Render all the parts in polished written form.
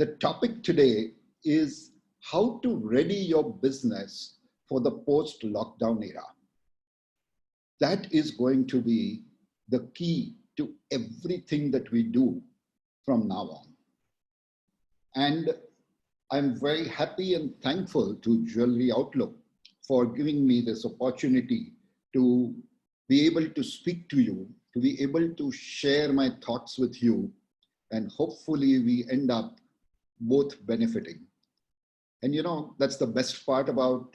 The topic today is how to ready your business for the post-lockdown era. That is going to be the key to everything that we do from now on. And I'm very happy and thankful to Jewelry Outlook for giving me this opportunity to be able to speak to you, to be able to share my thoughts with you, and hopefully we end up both benefiting. And you know, that's the best part about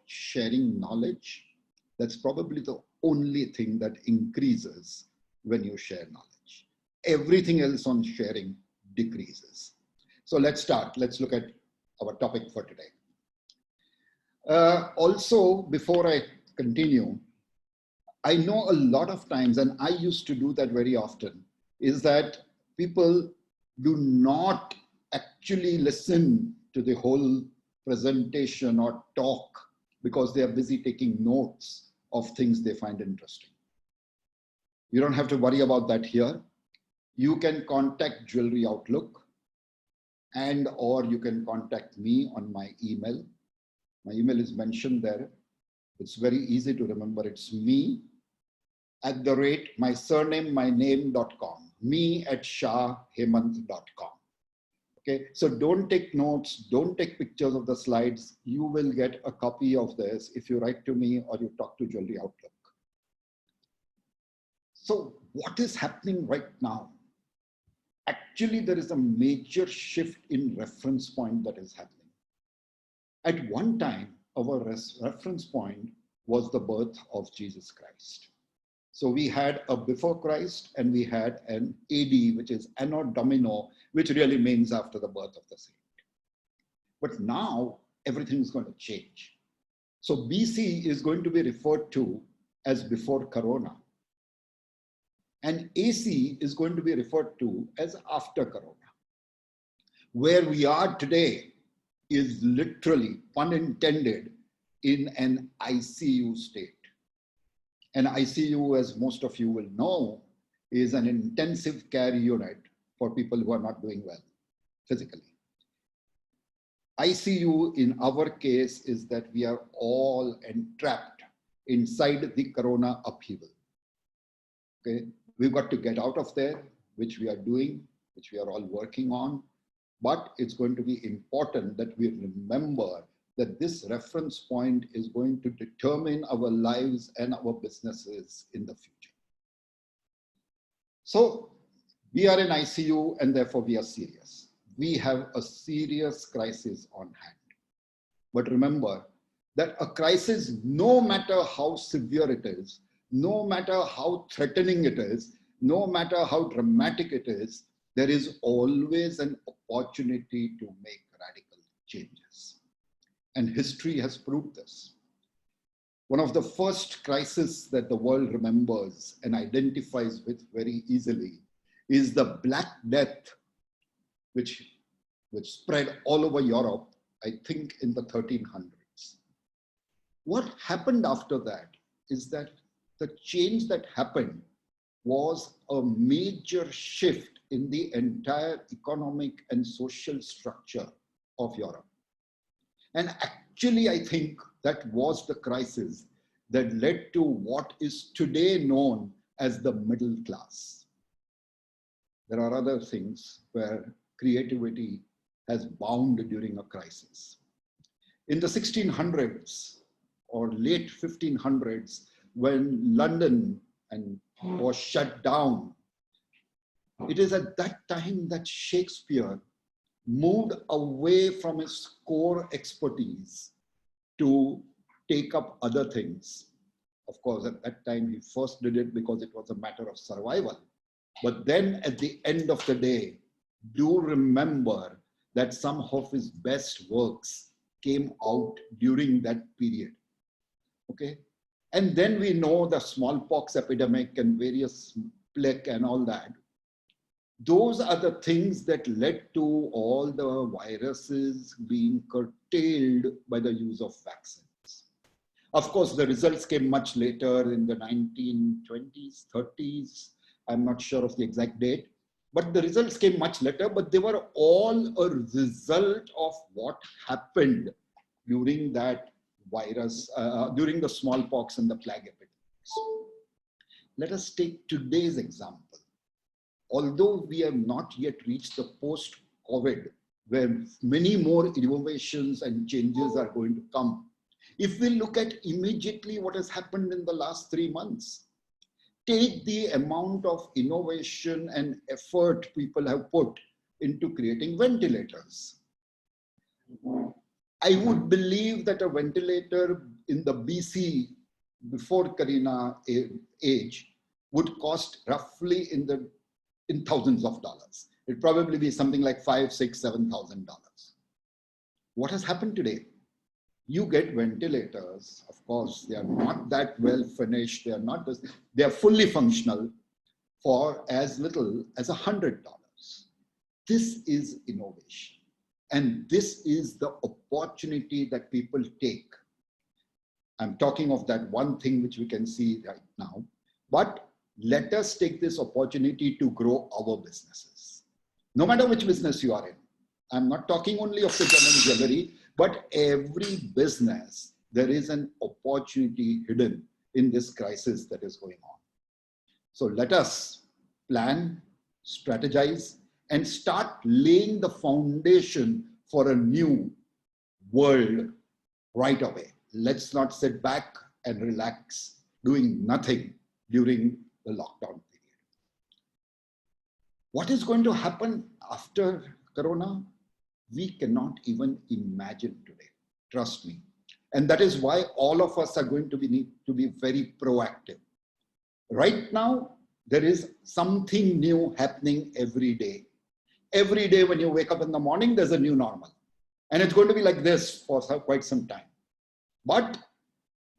sharing knowledge. That's probably the only thing that increases when you share knowledge. Everything else on sharing decreases. So let's start. Let's look at our topic for today. Also, before I continue, I know a lot of times, and I used to do that very often, is that people do not actually listen to the whole presentation or talk because they are busy taking notes of things they find interesting. You don't have to worry about that here. You can contact Jewelry Outlook or you can contact me on my email. My email is mentioned there. It's very easy to remember. It's me@my surname, my name.com, me@shahhemant.com. Okay, so don't take notes, don't take pictures of the slides. You will get a copy of this if you write to me or you talk to Jewelry Outlook. So what is happening right now? Actually, there is a major shift in reference point that is happening. At one time, our reference point was the birth of Jesus Christ. So we had a before Christ and we had an AD, which is Anno Domino, which really means after the birth of the saint. But now everything is going to change. So BC is going to be referred to as before Corona. And AC is going to be referred to as after Corona. Where we are today is literally, pun intended, in an ICU state. An ICU, as most of you will know, is an intensive care unit for people who are not doing well physically. ICU in our case is that we are all entrapped inside the Corona upheaval. Okay, we've got to get out of there, which we are doing, which we are all working on. But it's going to be important that we remember that this reference point is going to determine our lives and our businesses in the future. So we are in ICU and therefore we are serious. We have a serious crisis on hand. But remember that a crisis, no matter how severe it is, no matter how threatening it is, no matter how dramatic it is, there is always an opportunity to make radical changes. And history has proved this. One of the first crises that the world remembers and identifies with very easily is the Black Death, which spread all over Europe, I think in the 1300s. What happened after that is that the change that happened was a major shift in the entire economic and social structure of Europe. And actually, I think that was the crisis that led to what is today known as the middle class. There are other things where creativity has bound during a crisis. In the 1600s or late 1500s, when London was shut down, it is at that time that Shakespeare moved away from his core expertise to take up other things. Of course, at that time, he first did it because it was a matter of survival. But then at the end of the day, do remember that some of his best works came out during that period. Okay? And then we know the smallpox epidemic and various plague and all that. Those are the things that led to all the viruses being curtailed by the use of vaccines. Of course, the results came much later in the 1920s, 30s. I'm not sure of the exact date. But the results came much later, but they were all a result of what happened during that virus, during the smallpox and the plague epidemics. Let us take today's example. Although we have not yet reached the post-COVID, where many more innovations and changes are going to come, if we look at immediately what has happened in the last 3 months, take the amount of innovation and effort people have put into creating ventilators. I would believe that a ventilator in the BC, before Corona age, would cost roughly in thousands of dollars. It'd probably be something like $5,000, $6,000, $7,000. What has happened today? You get ventilators, of course, they are not that well finished, they are fully functional for as little as $100. This is innovation. And this is the opportunity that people take. I'm talking of that one thing which we can see right now, but let us take this opportunity to grow our businesses. No matter which business you are in. I'm not talking only of the gem and jewelry, but every business, there is an opportunity hidden in this crisis that is going on. So let us plan, strategize, and start laying the foundation for a new world right away. Let's not sit back and relax, doing nothing during the lockdown period. What is going to happen after Corona? We cannot even imagine today, trust me. And that is why all of us are going to need to be very proactive. Right now, there is something new happening every day. Every day when you wake up in the morning, there's a new normal. And it's going to be like this for quite some time. But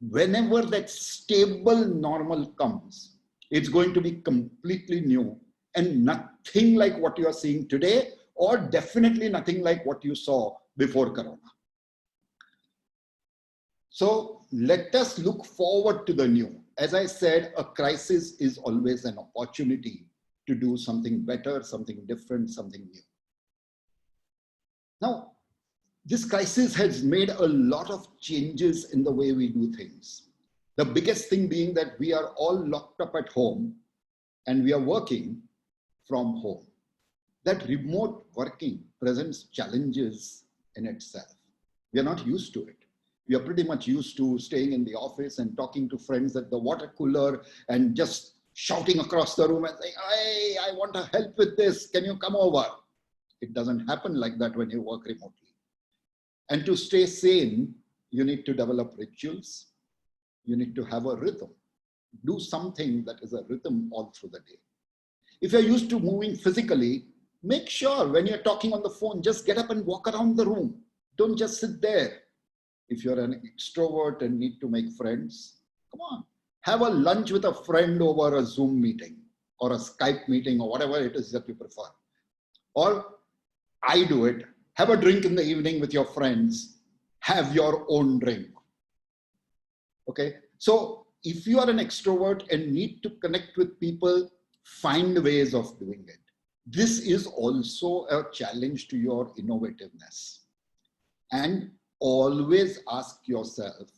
whenever that stable normal comes, it's going to be completely new and nothing like what you are seeing today, or definitely nothing like what you saw before Corona. So let us look forward to the new. As I said, a crisis is always an opportunity to do something better, something different, something new. Now, this crisis has made a lot of changes in the way we do things. The biggest thing being that we are all locked up at home and we are working from home. That remote working presents challenges in itself. We are not used to it. We are pretty much used to staying in the office and talking to friends at the water cooler and just shouting across the room and saying, hey, I want to help with this. Can you come over? It doesn't happen like that when you work remotely. And to stay sane, you need to develop rituals. You need to have a rhythm. Do something that is a rhythm all through the day. If you're used to moving physically, make sure when you're talking on the phone, just get up and walk around the room. Don't just sit there. If you're an extrovert and need to make friends, come on. Have a lunch with a friend over a Zoom meeting or a Skype meeting or whatever it is that you prefer. Or I do it. Have a drink in the evening with your friends. Have your own drink. Okay. So if you are an extrovert and need to connect with people, find ways of doing it. This is also a challenge to your innovativeness. And always ask yourself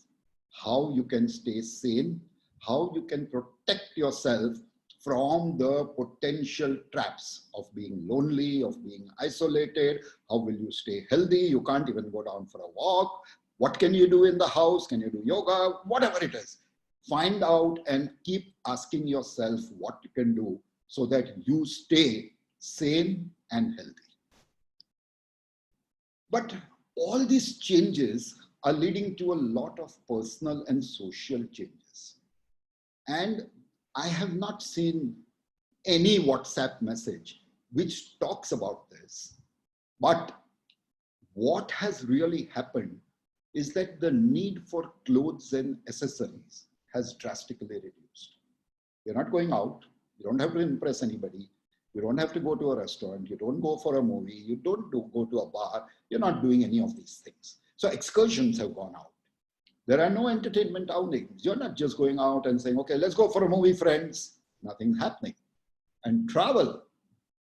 how you can stay sane, how you can protect yourself from the potential traps of being lonely, of being isolated. How will you stay healthy? You can't even go down for a walk. What can you do in the house? Can you do yoga? Whatever it is. Find out and keep asking yourself what you can do so that you stay sane and healthy. But all these changes are leading to a lot of personal and social changes. And I have not seen any WhatsApp message which talks about this. But what has really happened is that the need for clothes and accessories has drastically reduced. You're not going out. You don't have to impress anybody. You don't have to go to a restaurant. You don't go for a movie. You don't go to a bar. You're not doing any of these things. So excursions have gone out. There are no entertainment outings. You're not just going out and saying, okay, let's go for a movie, friends. Nothing happening. And travel.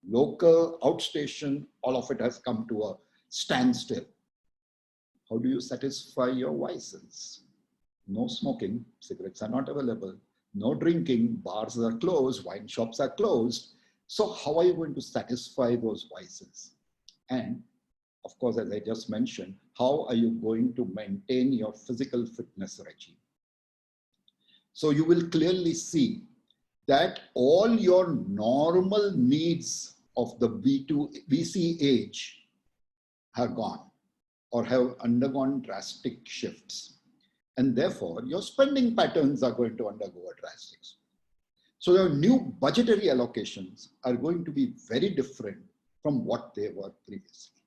local, outstation, all of it has come to a standstill. How do you satisfy your vices? No smoking, cigarettes are not available. No drinking, bars are closed, wine shops are closed. So how are you going to satisfy those vices? And of course, as I just mentioned, how are you going to maintain your physical fitness regime? So you will clearly see that all your normal needs of the VC age have gone or have undergone drastic shifts. And therefore, your spending patterns are going to undergo a drastic shift. So your new budgetary allocations are going to be very different from what they were previously.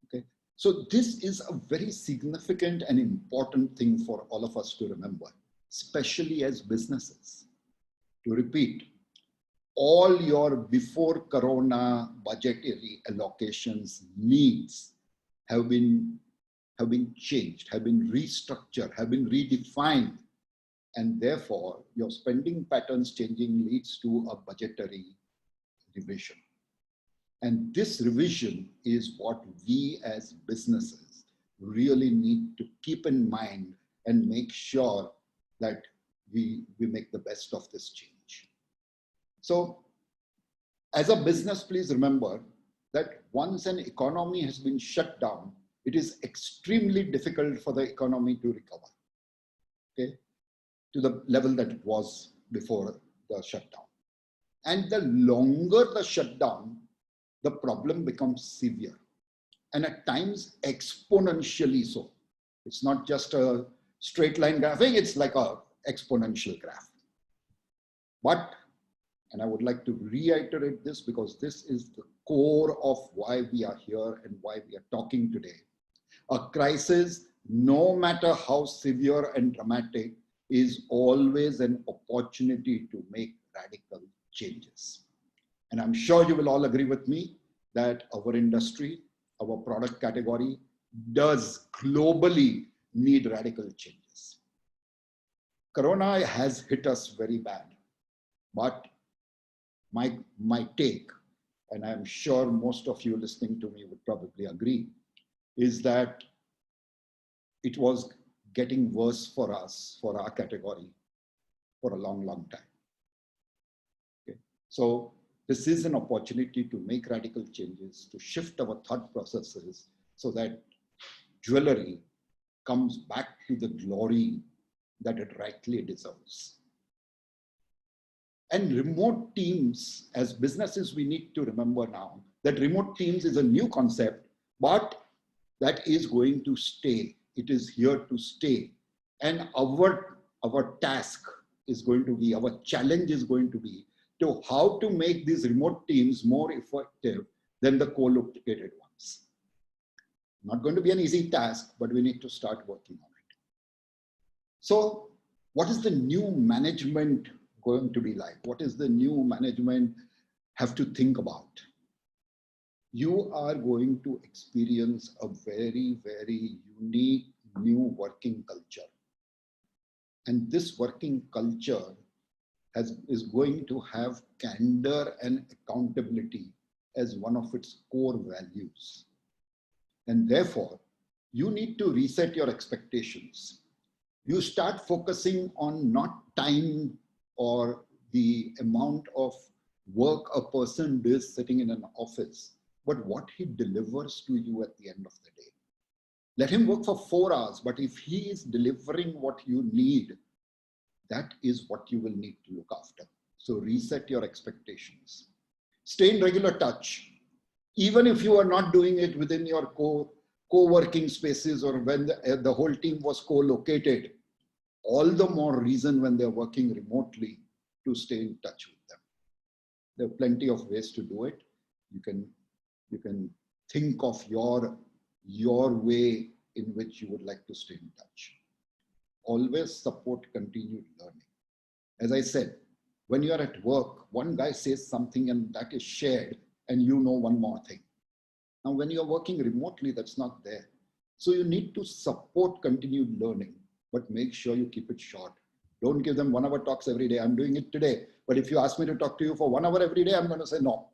Okay, so this is a very significant and important thing for all of us to remember, especially as businesses. To repeat, all your before Corona budgetary allocations needs have been changed, have been restructured, have been redefined. And therefore, your spending patterns changing leads to a budgetary revision. And this revision is what we as businesses really need to keep in mind and make sure that we make the best of this change. So as a business, please remember that once an economy has been shut down, it is extremely difficult for the economy to recover, okay, to the level that it was before the shutdown. And the longer the shutdown, the problem becomes severe and at times exponentially so. It's not just a straight line graphing, it's like an exponential graph. But, and I would like to reiterate this because this is the core of why we are here and why we are talking today. A crisis, no matter how severe and dramatic, is always an opportunity to make radical changes. And I'm sure you will all agree with me that our industry, our product category does globally need radical changes. Corona has hit us very bad, but my take, and I'm sure most of you listening to me would probably agree, is that it was getting worse for us, for our category, for a long, long time. Okay. So this is an opportunity to make radical changes, to shift our thought processes so that jewelry comes back to the glory that it rightly deserves. And remote teams, as businesses, we need to remember now that remote teams is a new concept, but that is going to stay. It is here to stay. And our task is going to be, our challenge is going to be to how to make these remote teams more effective than the co-located ones. Not going to be an easy task, but we need to start working on it. So what is the new management going to be like? What is the new management have to think about? You are going to experience a very, very unique new working culture. And this working culture is going to have candor and accountability as one of its core values. And therefore, you need to reset your expectations. You start focusing on not time or the amount of work a person does sitting in an office, but what he delivers to you at the end of the day. Let him work for 4 hours, but if he is delivering what you need, that is what you will need to look after. So reset your expectations. Stay in regular touch. Even if you are not doing it within your co-working spaces or when the whole team was co-located, all the more reason when they're working remotely to stay in touch with them. There are plenty of ways to do it. You can think of your way in which you would like to stay in touch. Always support continued learning. As I said, when you're at work, one guy says something and that is shared and you know one more thing. Now, when you're working remotely, that's not there. So you need to support continued learning, but make sure you keep it short. Don't give them 1 hour talks every day. I'm doing it today. But if you ask me to talk to you for 1 hour every day, I'm going to say no.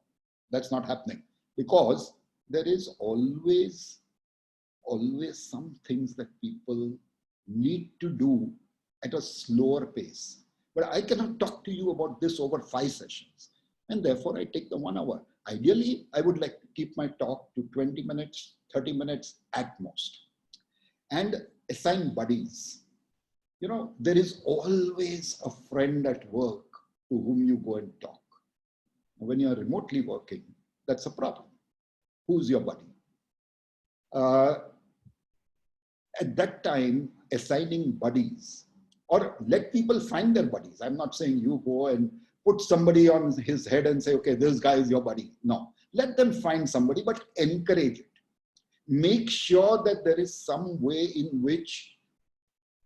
That's not happening because there is always some things that people need to do at a slower pace. But I cannot talk to you about this over 5 sessions. And therefore, I take the 1 hour. Ideally, I would like to keep my talk to 20 minutes, 30 minutes at most. And assign buddies. You know, there is always a friend at work to whom you go and talk. When you are remotely working, that's a problem. Who's your buddy? At that time, assigning buddies, or let people find their buddies. I'm not saying you go and put somebody on his head and say, okay, this guy is your buddy. No, let them find somebody, but encourage it. Make sure that there is some way in which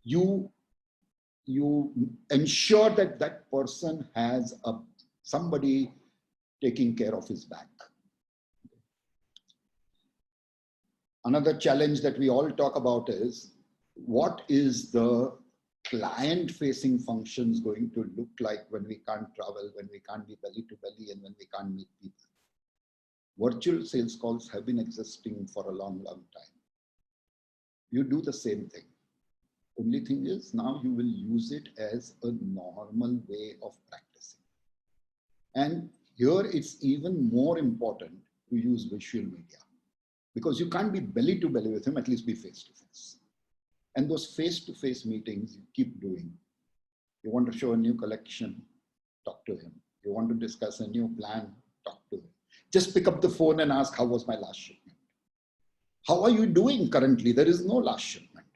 you ensure that that person has somebody taking care of his back. Another challenge that we all talk about is, what is the client-facing functions going to look like when we can't travel, when we can't be belly to belly, and when we can't meet people? Virtual sales calls have been existing for a long, long time. You do the same thing. Only thing is, now you will use it as a normal way of practicing. And here it's even more important to use visual media, because you can't be belly to belly with him, at least be face to face. And those face to face meetings you keep doing. You want to show a new collection, talk to him. You want to discuss a new plan, talk to him. Just pick up the phone and ask, how was my last shipment? How are you doing currently? There is no last shipment.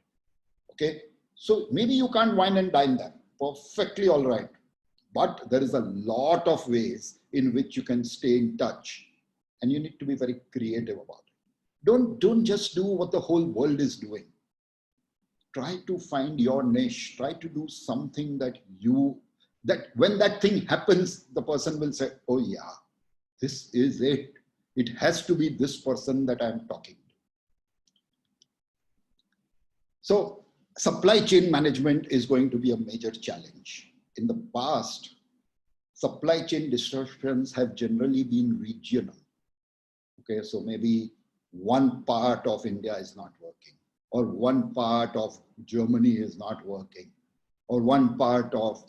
Okay. So maybe you can't wine and dine them. Perfectly all right. But there is a lot of ways in which you can stay in touch, and you need to be very creative about it. Don't just do what the whole world is doing. Try to find your niche. Try to do something that when that thing happens, the person will say, oh yeah, this is it. It has to be this person that I'm talking to. So supply chain management is going to be a major challenge. In the past, supply chain disruptions have generally been regional. Okay, so maybe one part of India is not working, or one part of Germany is not working, or one part of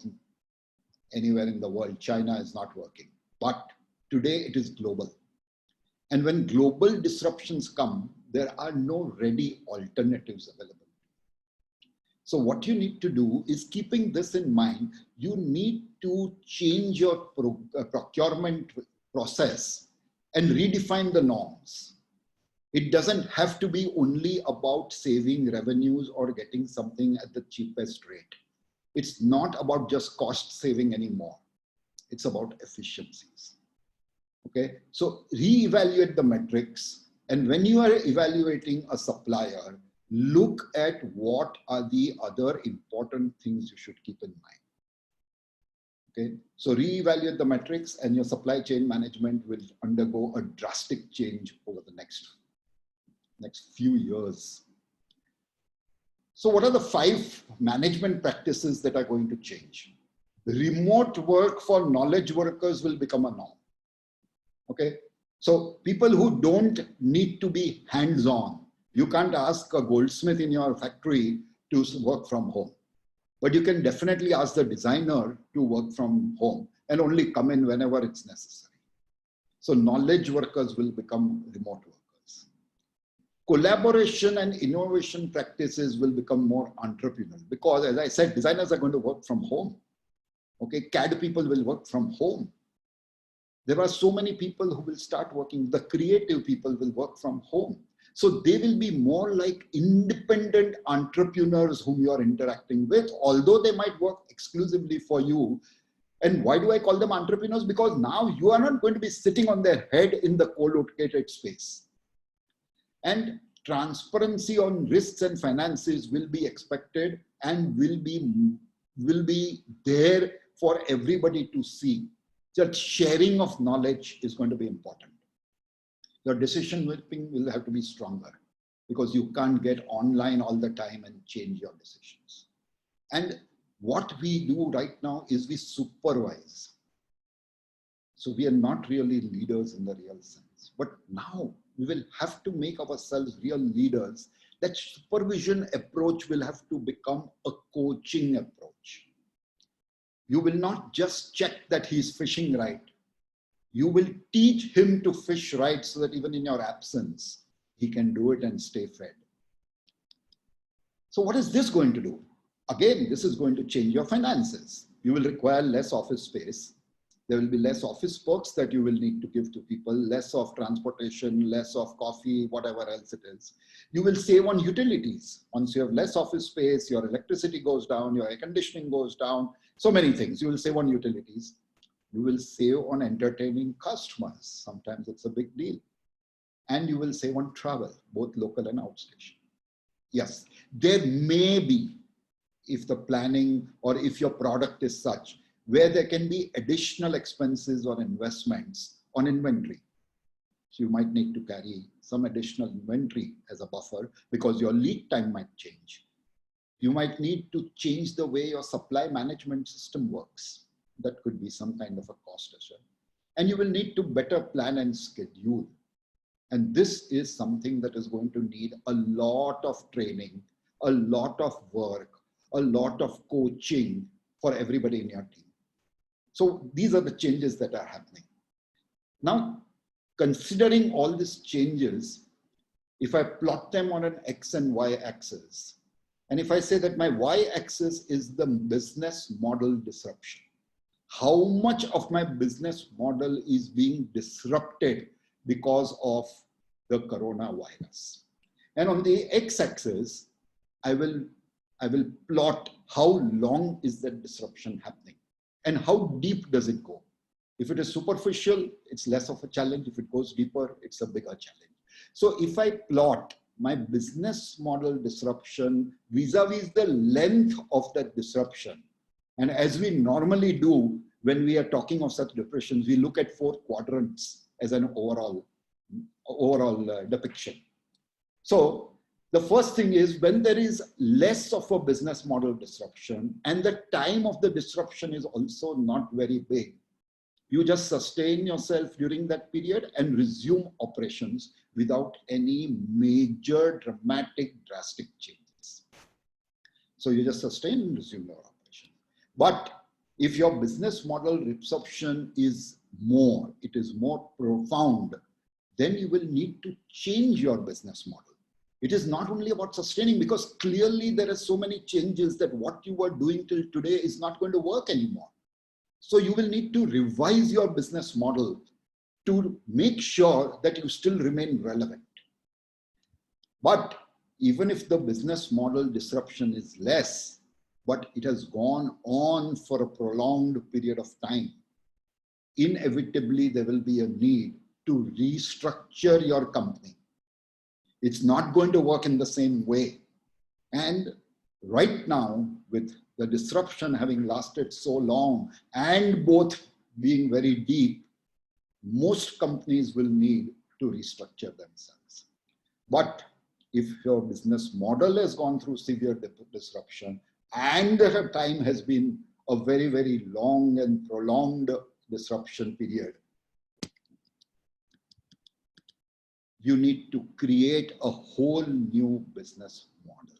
anywhere in the world, China is not working. But today it is global. And when global disruptions come, there are no ready alternatives available. So what you need to do is, keeping this in mind, you need to change your procurement process and redefine the norms. It doesn't have to be only about saving revenues or getting something at the cheapest rate. It's not about just cost saving anymore. It's about efficiencies. Okay, so reevaluate the metrics. And when you are evaluating a supplier, look at what are the other important things you should keep in mind. Okay, so reevaluate the metrics, and your supply chain management will undergo a drastic change over the next few years. So what are the 5 management practices that are going to change? Remote work for knowledge workers will become a norm. Okay, so people who don't need to be hands-on. You can't ask a goldsmith in your factory to work from home, but you can definitely ask the designer to work from home and only come in whenever it's necessary. So knowledge workers will become remote workers. Collaboration and innovation practices will become more entrepreneurial, because as I said, designers are going to work from home. Okay, CAD people will work from home. There are so many people who will start working. The creative people will work from home. So they will be more like independent entrepreneurs whom you are interacting with, although they might work exclusively for you. And why do I call them entrepreneurs? Because now you are not going to be sitting on their head in the co-located space. And transparency on risks and finances will be expected and will be there for everybody to see. That sharing of knowledge is going to be important. Your decision making will have to be stronger, because you can't get online all the time and change your decisions. And what we do right now is we supervise. So we are not really leaders in the real sense. But now we will have to make ourselves real leaders. That supervision approach will have to become a coaching approach. You will not just check that he's fishing right. You will teach him to fish right so that even in your absence, he can do it and stay fed. So what is this going to do? Again, this is going to change your finances. You will require less office space. There will be less office perks that you will need to give to people, less of transportation, less of coffee, whatever else it is. You will save on utilities. Once you have less office space, your electricity goes down, your air conditioning goes down, so many things. You will save on utilities. You will save on entertaining customers. Sometimes it's a big deal. And you will save on travel, both local and outstation. Yes, there may be, if the planning or if your product is such, where there can be additional expenses or investments on inventory. So you might need to carry some additional inventory as a buffer because your lead time might change. You might need to change the way your supply management system works. That could be some kind of a cost as well. And you will need to better plan and schedule. And this is something that is going to need a lot of training, a lot of work, a lot of coaching for everybody in your team. So these are the changes that are happening. Now, considering all these changes, if I plot them on an X and Y axis, and if I say that my Y axis is the business model disruption, how much of my business model is being disrupted because of the coronavirus? And on the X axis, I will plot how long is that disruption happening and how deep does it go. If it is superficial, it's less of a challenge. If it goes deeper, it's a bigger challenge. So if I plot my business model disruption vis-a-vis the length of that disruption, and as we normally do when we are talking of such depressions, we look at 4 quadrants as an overall depiction. So the first thing is when there is less of a business model disruption and the time of the disruption is also not very big, you just sustain yourself during that period and resume operations without any major, dramatic, drastic changes. So you just sustain and resume your operation. But if your business model disruption is more, it is more profound, then you will need to change your business model. It is not only about sustaining, because clearly there are so many changes that what you were doing till today is not going to work anymore. So you will need to revise your business model to make sure that you still remain relevant. But even if the business model disruption is less, but it has gone on for a prolonged period of time, inevitably there will be a need to restructure your company. It's not going to work in the same way. And right now, with the disruption having lasted so long and both being very deep, most companies will need to restructure themselves. But if your business model has gone through severe disruption and the time has been a very, very long and prolonged disruption period, you need to create a whole new business model.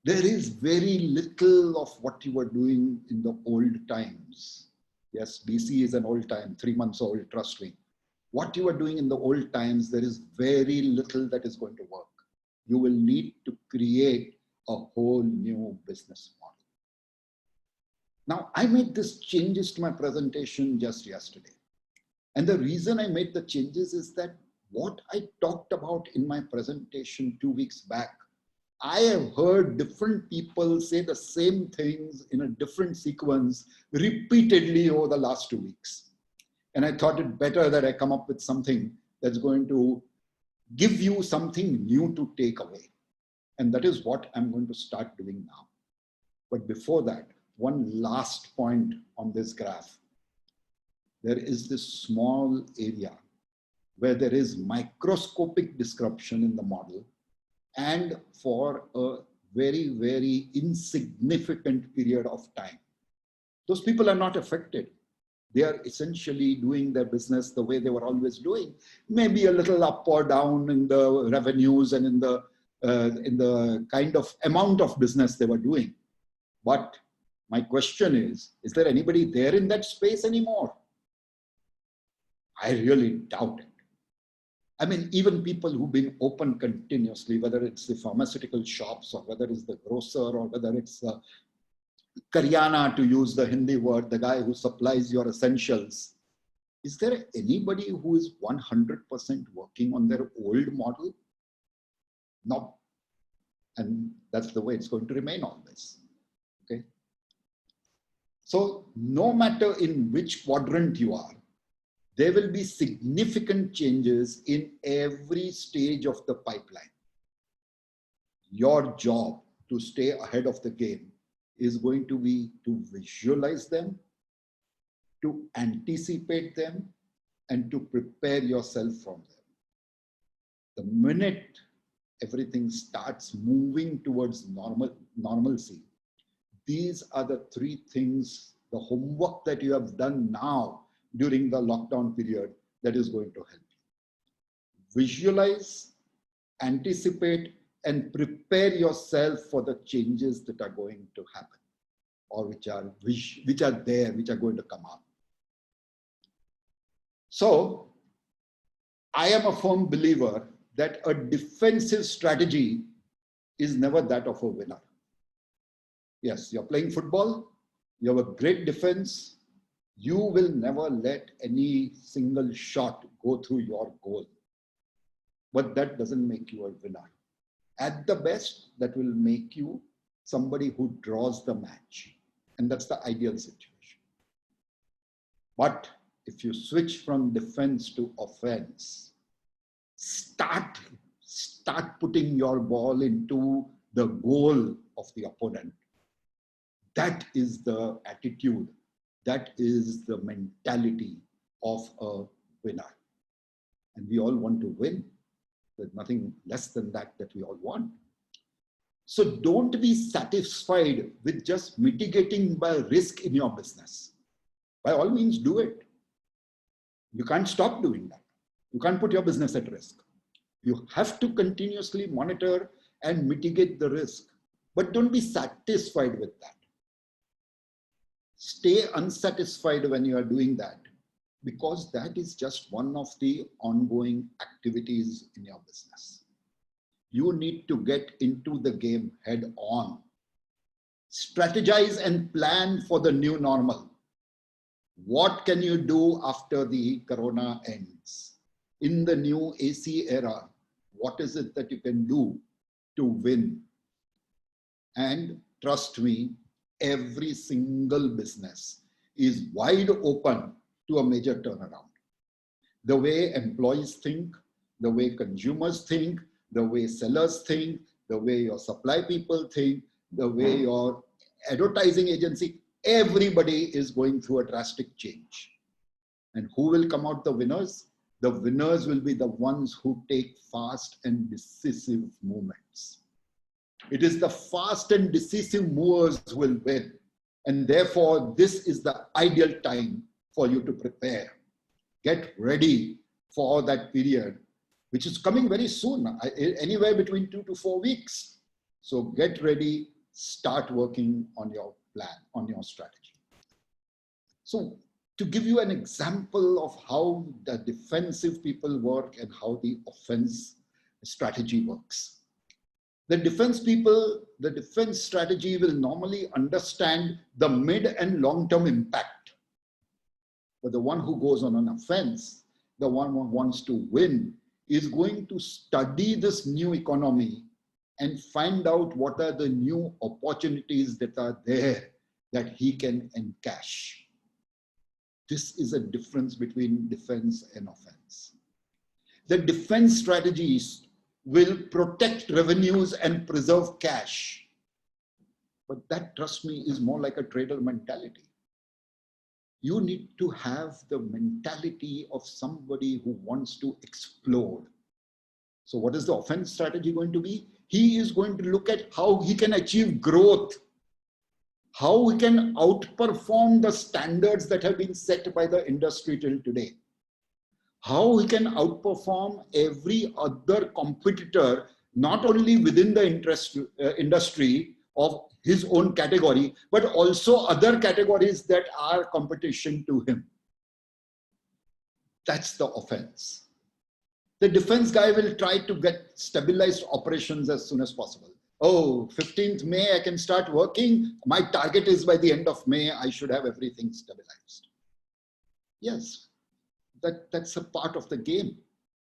There is very little of what you were doing in the old times. Yes, BC is an old time, 3 months old, trust me. What you were doing in the old times, there is very little that is going to work. You will need to create a whole new business model. Now, I made these changes to my presentation just yesterday. And the reason I made the changes is that what I talked about in my presentation 2 weeks back, I have heard different people say the same things in a different sequence repeatedly over the last 2 weeks. And I thought it better that I come up with something that's going to give you something new to take away. And that is what I'm going to start doing now. But before that, one last point on this graph. There is this small area where there is microscopic disruption in the model, and for a very, very insignificant period of time. Those people are not affected. They are essentially doing their business the way they were always doing, maybe a little up or down in the revenues and in the kind of amount of business they were doing. But my question is there anybody there in that space anymore? I really doubt it. I mean, even people who've been open continuously, whether it's the pharmaceutical shops or whether it's the grocer or whether it's Karyana, to use the Hindi word, the guy who supplies your essentials. Is there anybody who is 100% working on their old model? No. And that's the way it's going to remain always. Okay. So no matter in which quadrant you are, there will be significant changes in every stage of the pipeline. Your job to stay ahead of the game is going to be to visualize them, to anticipate them, and to prepare yourself from them. The minute everything starts moving towards normalcy, these are the three things, the homework that you have done now during the lockdown period, that is going to help you. Visualize, anticipate, and prepare yourself for the changes that are going to happen, or which are there, which are going to come up. So I am a firm believer that a defensive strategy is never that of a winner. Yes, you're playing football, you have a great defense, you will never let any single shot go through your goal. But that doesn't make you a winner. At the best, that will make you somebody who draws the match. And that's the ideal situation. But if you switch from defense to offense, start putting your ball into the goal of the opponent. That is the attitude. That is the mentality of a winner. And we all want to win. There's nothing less than that we all want. So don't be satisfied with just mitigating by risk in your business. By all means, do it. You can't stop doing that. You can't put your business at risk. You have to continuously monitor and mitigate the risk. But don't be satisfied with that. Stay unsatisfied when you are doing that, because that is just one of the ongoing activities in your business. You need to get into the game head on. Strategize and plan for the new normal. What can you do after the corona ends? In the new AC era, what is it that you can do to win? And trust me, every single business is wide open to a major turnaround. The way employees think, the way consumers think, the way sellers think, the way your supply people think, the way your advertising agency, everybody is going through a drastic change. And who will come out the winners? The winners will be the ones who take fast and decisive movements. It is the fast and decisive movers who will win. And therefore, this is the ideal time for you to prepare. Get ready for that period, which is coming very soon, anywhere between 2 to 4 weeks. So get ready, start working on your plan, on your strategy. So to give you an example of how the defensive people work and how the offense strategy works. The defense people, the defense strategy will normally understand the mid and long-term impact. But the one who goes on an offense, the one who wants to win, is going to study this new economy and find out what are the new opportunities that are there that he can encash. This is a difference between defense and offense. The defense strategies will protect revenues and preserve cash. But that, trust me, is more like a trader mentality. You need to have the mentality of somebody who wants to explode. So what is the offense strategy going to be? He is going to look at how he can achieve growth, how we can outperform the standards that have been set by the industry till today, how we can outperform every other competitor, not only within the industry of his own category, but also other categories that are competition to him. That's the offense. The defense guy will try to get stabilized operations as soon as possible. Oh, 15th May, I can start working. My target is by the end of May, I should have everything stabilized. Yes, that's a part of the game.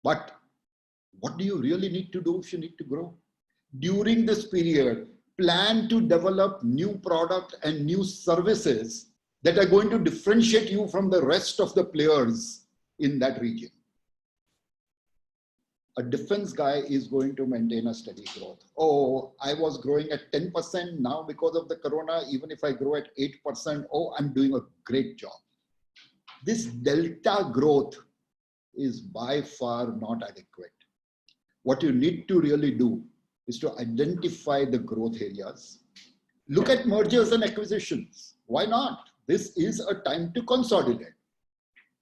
But what do you really need to do if you need to grow? During this period, plan to develop new product and new services that are going to differentiate you from the rest of the players in that region. A defense guy is going to maintain a steady growth. Oh, I was growing at 10%. Now, because of the corona, even if I grow at 8%, oh, I'm doing a great job. This delta growth is by far not adequate. What you need to really do is to identify the growth areas. Look at mergers and acquisitions. Why not? This is a time to consolidate.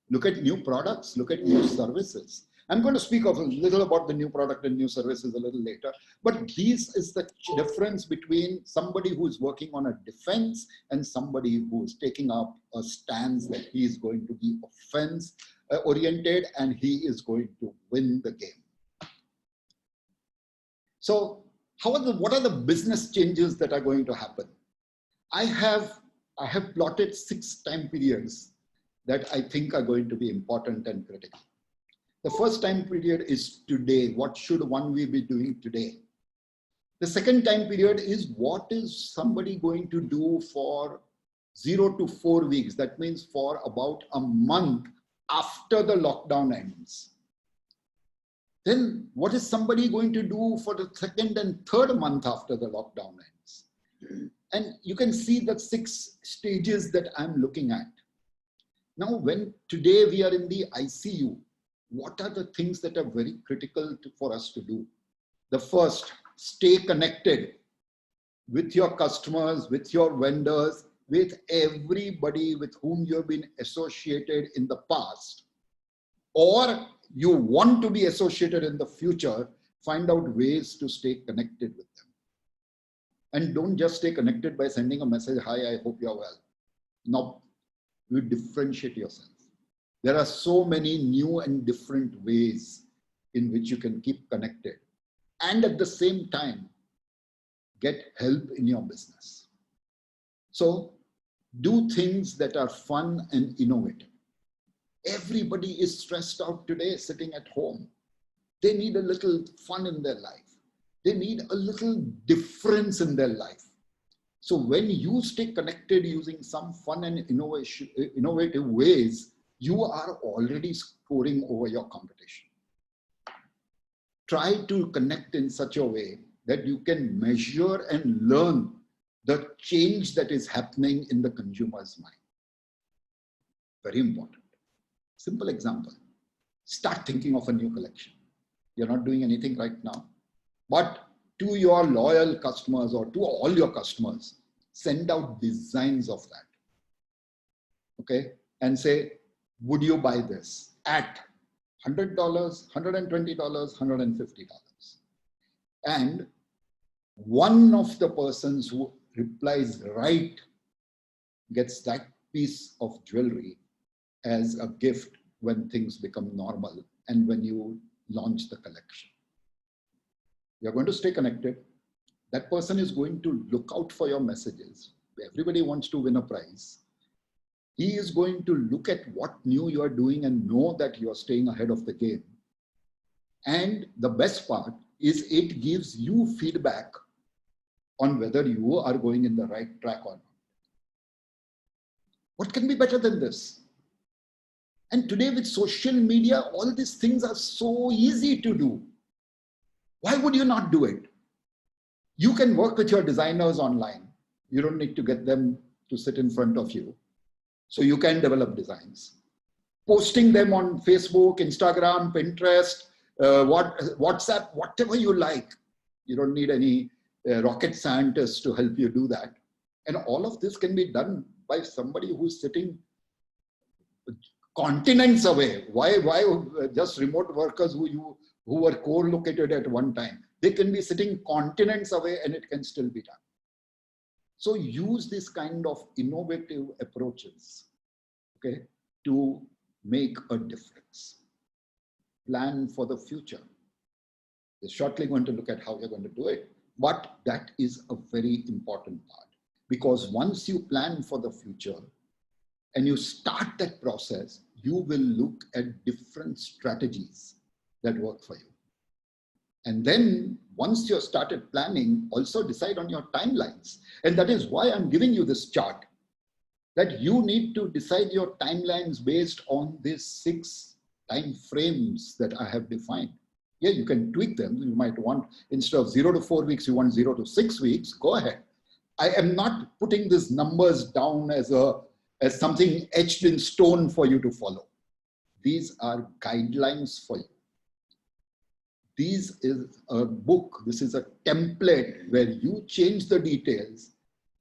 Look at new products, look at new services. I'm going to speak of a little about the new product and new services a little later, but this is the difference between somebody who is working on a defense and somebody who is taking up a stance that he is going to be offense oriented and he is going to win the game. So what are the business changes that are going to happen? I have plotted 6 time periods that I think are going to be important and critical. The first time period is today. What should one we be doing today? The second time period is what is somebody going to do for 0 to 4 weeks. That means for about a month after the lockdown ends. Then what is somebody going to do for the second and third month after the lockdown ends? And you can see the 6 stages that I'm looking at. Now, when today we are in the ICU, what are the things that are very critical for us to do? The first, stay connected with your customers, with your vendors, with everybody with whom you have been associated in the past, or you want to be associated in the future. Find out ways to stay connected with them. And don't just stay connected by sending a message, hi, I hope you're well. No, you differentiate yourself. There are so many new and different ways in which you can keep connected and at the same time get help in your business. So do things that are fun and innovative. Everybody is stressed out today sitting at home. They need a little fun in their life. They need a little difference in their life. So when you stay connected using some fun and innovative ways, you are already scoring over your competition. Try to connect in such a way that you can measure and learn the change that is happening in the consumer's mind. Very important. Simple example. Start thinking of a new collection. You're not doing anything right now, but to your loyal customers or to all your customers, send out designs of that. Okay? And say, would you buy this at $100, $120, $150? And one of the persons who replies right gets that piece of jewelry as a gift when things become normal and when you launch the collection. You're going to stay connected. That person is going to look out for your messages. Everybody wants to win a prize. He is going to look at what new you are doing and know that you are staying ahead of the game. And the best part is it gives you feedback on whether you are going in the right track or not. What can be better than this? And today with social media, all these things are so easy to do. Why would you not do it? You can work with your designers online. You don't need to get them to sit in front of you. So you can develop designs. Posting them on Facebook, Instagram, Pinterest, WhatsApp, whatever you like. You don't need any rocket scientists to help you do that. And all of this can be done by somebody who's sitting continents away. Why just remote workers who were co-located at one time? They can be sitting continents away and it can still be done. So use this kind of innovative approaches, okay, to make a difference. Plan for the future. We're shortly going to look at how you're going to do it, but that is a very important part, because once you plan for the future and you start that process, you will look at different strategies that work for you. And then once you've started planning, also decide on your timelines. And that is why I'm giving you this chart, that you need to decide your timelines based on these 6 time frames that I have defined. Yeah, you can tweak them. You might want, instead of 0 to 4 weeks, you want 0 to 6 weeks, go ahead. I am not putting these numbers down as something etched in stone for you to follow. These are guidelines for you. This is a book. This is a template where you change the details.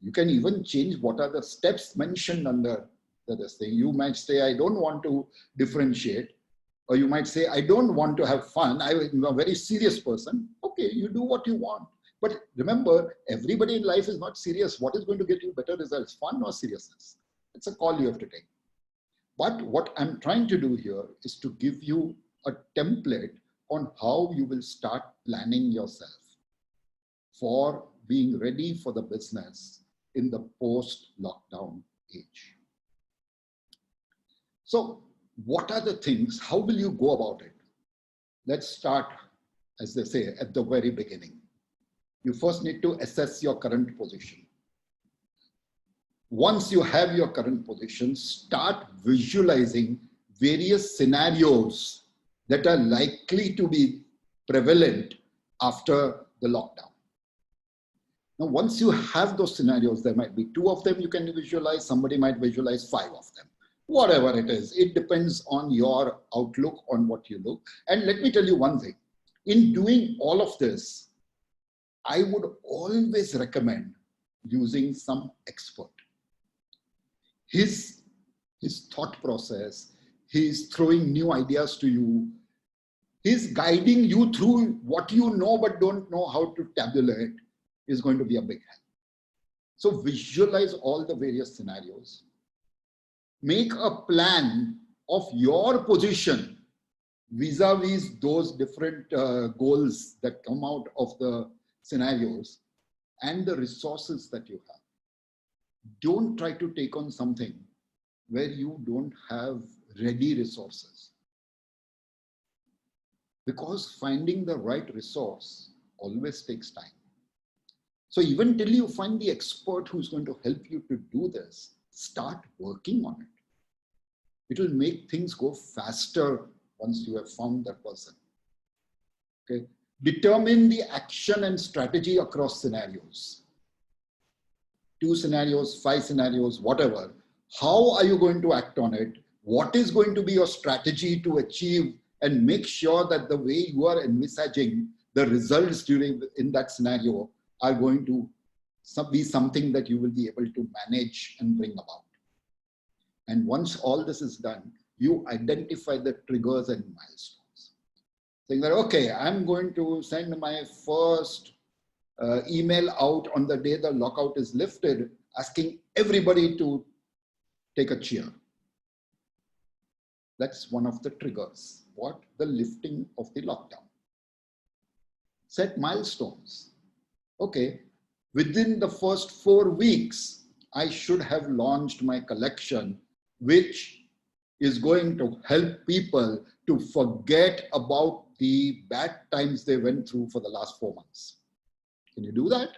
You can even change what are the steps mentioned under this thing. You might say, I don't want to differentiate. Or you might say, I don't want to have fun. I'm a very serious person. Okay, you do what you want. But remember, everybody in life is not serious. What is going to get you better results, fun or seriousness? It's a call you have to take. But what I'm trying to do here is to give you a template on how you will start planning yourself for being ready for the business in the post-lockdown age. So what are the things? How will you go about it? Let's start, as they say, at the very beginning. You first need to assess your current position. Once you have your current position, start visualizing various scenarios that are likely to be prevalent after the lockdown. Now, once you have those scenarios, there might be 2 of them you can visualize, somebody might visualize 5 of them. Whatever it is, it depends on your outlook on what you look. And let me tell you one thing, in doing all of this, I would always recommend using some expert. His thought process, he's throwing new ideas to you, he's guiding you through what you know but don't know how to tabulate, is going to be a big help. So visualize all the various scenarios. Make a plan of your position vis-a-vis those different goals that come out of the scenarios and the resources that you have. Don't try to take on something where you don't have ready resources, because finding the right resource always takes time. So even till you find the expert who's going to help you to do this, start working on it. It will make things go faster once you have found that person. Okay. Determine the action and strategy across scenarios. 2 scenarios, 5 scenarios, whatever. How are you going to act on it? What is going to be your strategy to achieve and make sure that the way you are envisaging the results in that scenario are going to be something that you will be able to manage and bring about. And once all this is done, you identify the triggers and milestones. Saying that, okay, I'm going to send my first email out on the day the lockout is lifted, asking everybody to take a cheer. That's one of the triggers. What? The lifting of the lockdown. Set milestones. Okay, within the first 4 weeks, I should have launched my collection, which is going to help people to forget about the bad times they went through for the last 4 months. Can you do that?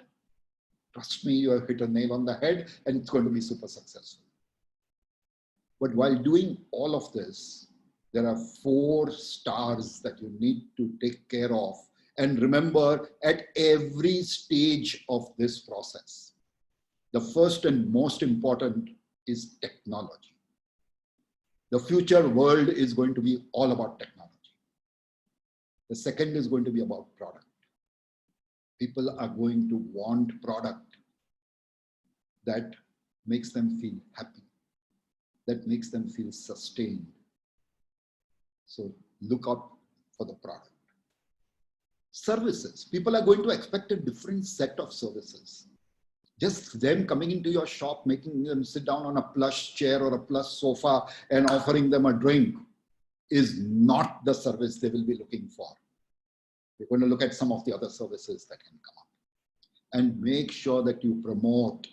Trust me, you have hit a nail on the head and it's going to be super successful. But while doing all of this, there are 4 stars that you need to take care of. And remember, at every stage of this process, the first and most important is technology. The future world is going to be all about technology. The second is going to be about product. People are going to want product. that makes them feel happy, that makes them feel sustained. So look out for the product. Services. People are going to expect a different set of services. Just them coming into your shop, making them sit down on a plush chair or a plush sofa and offering them a drink is not the service they will be looking for. We're going to look at some of the other services that can come up. And make sure that you promote.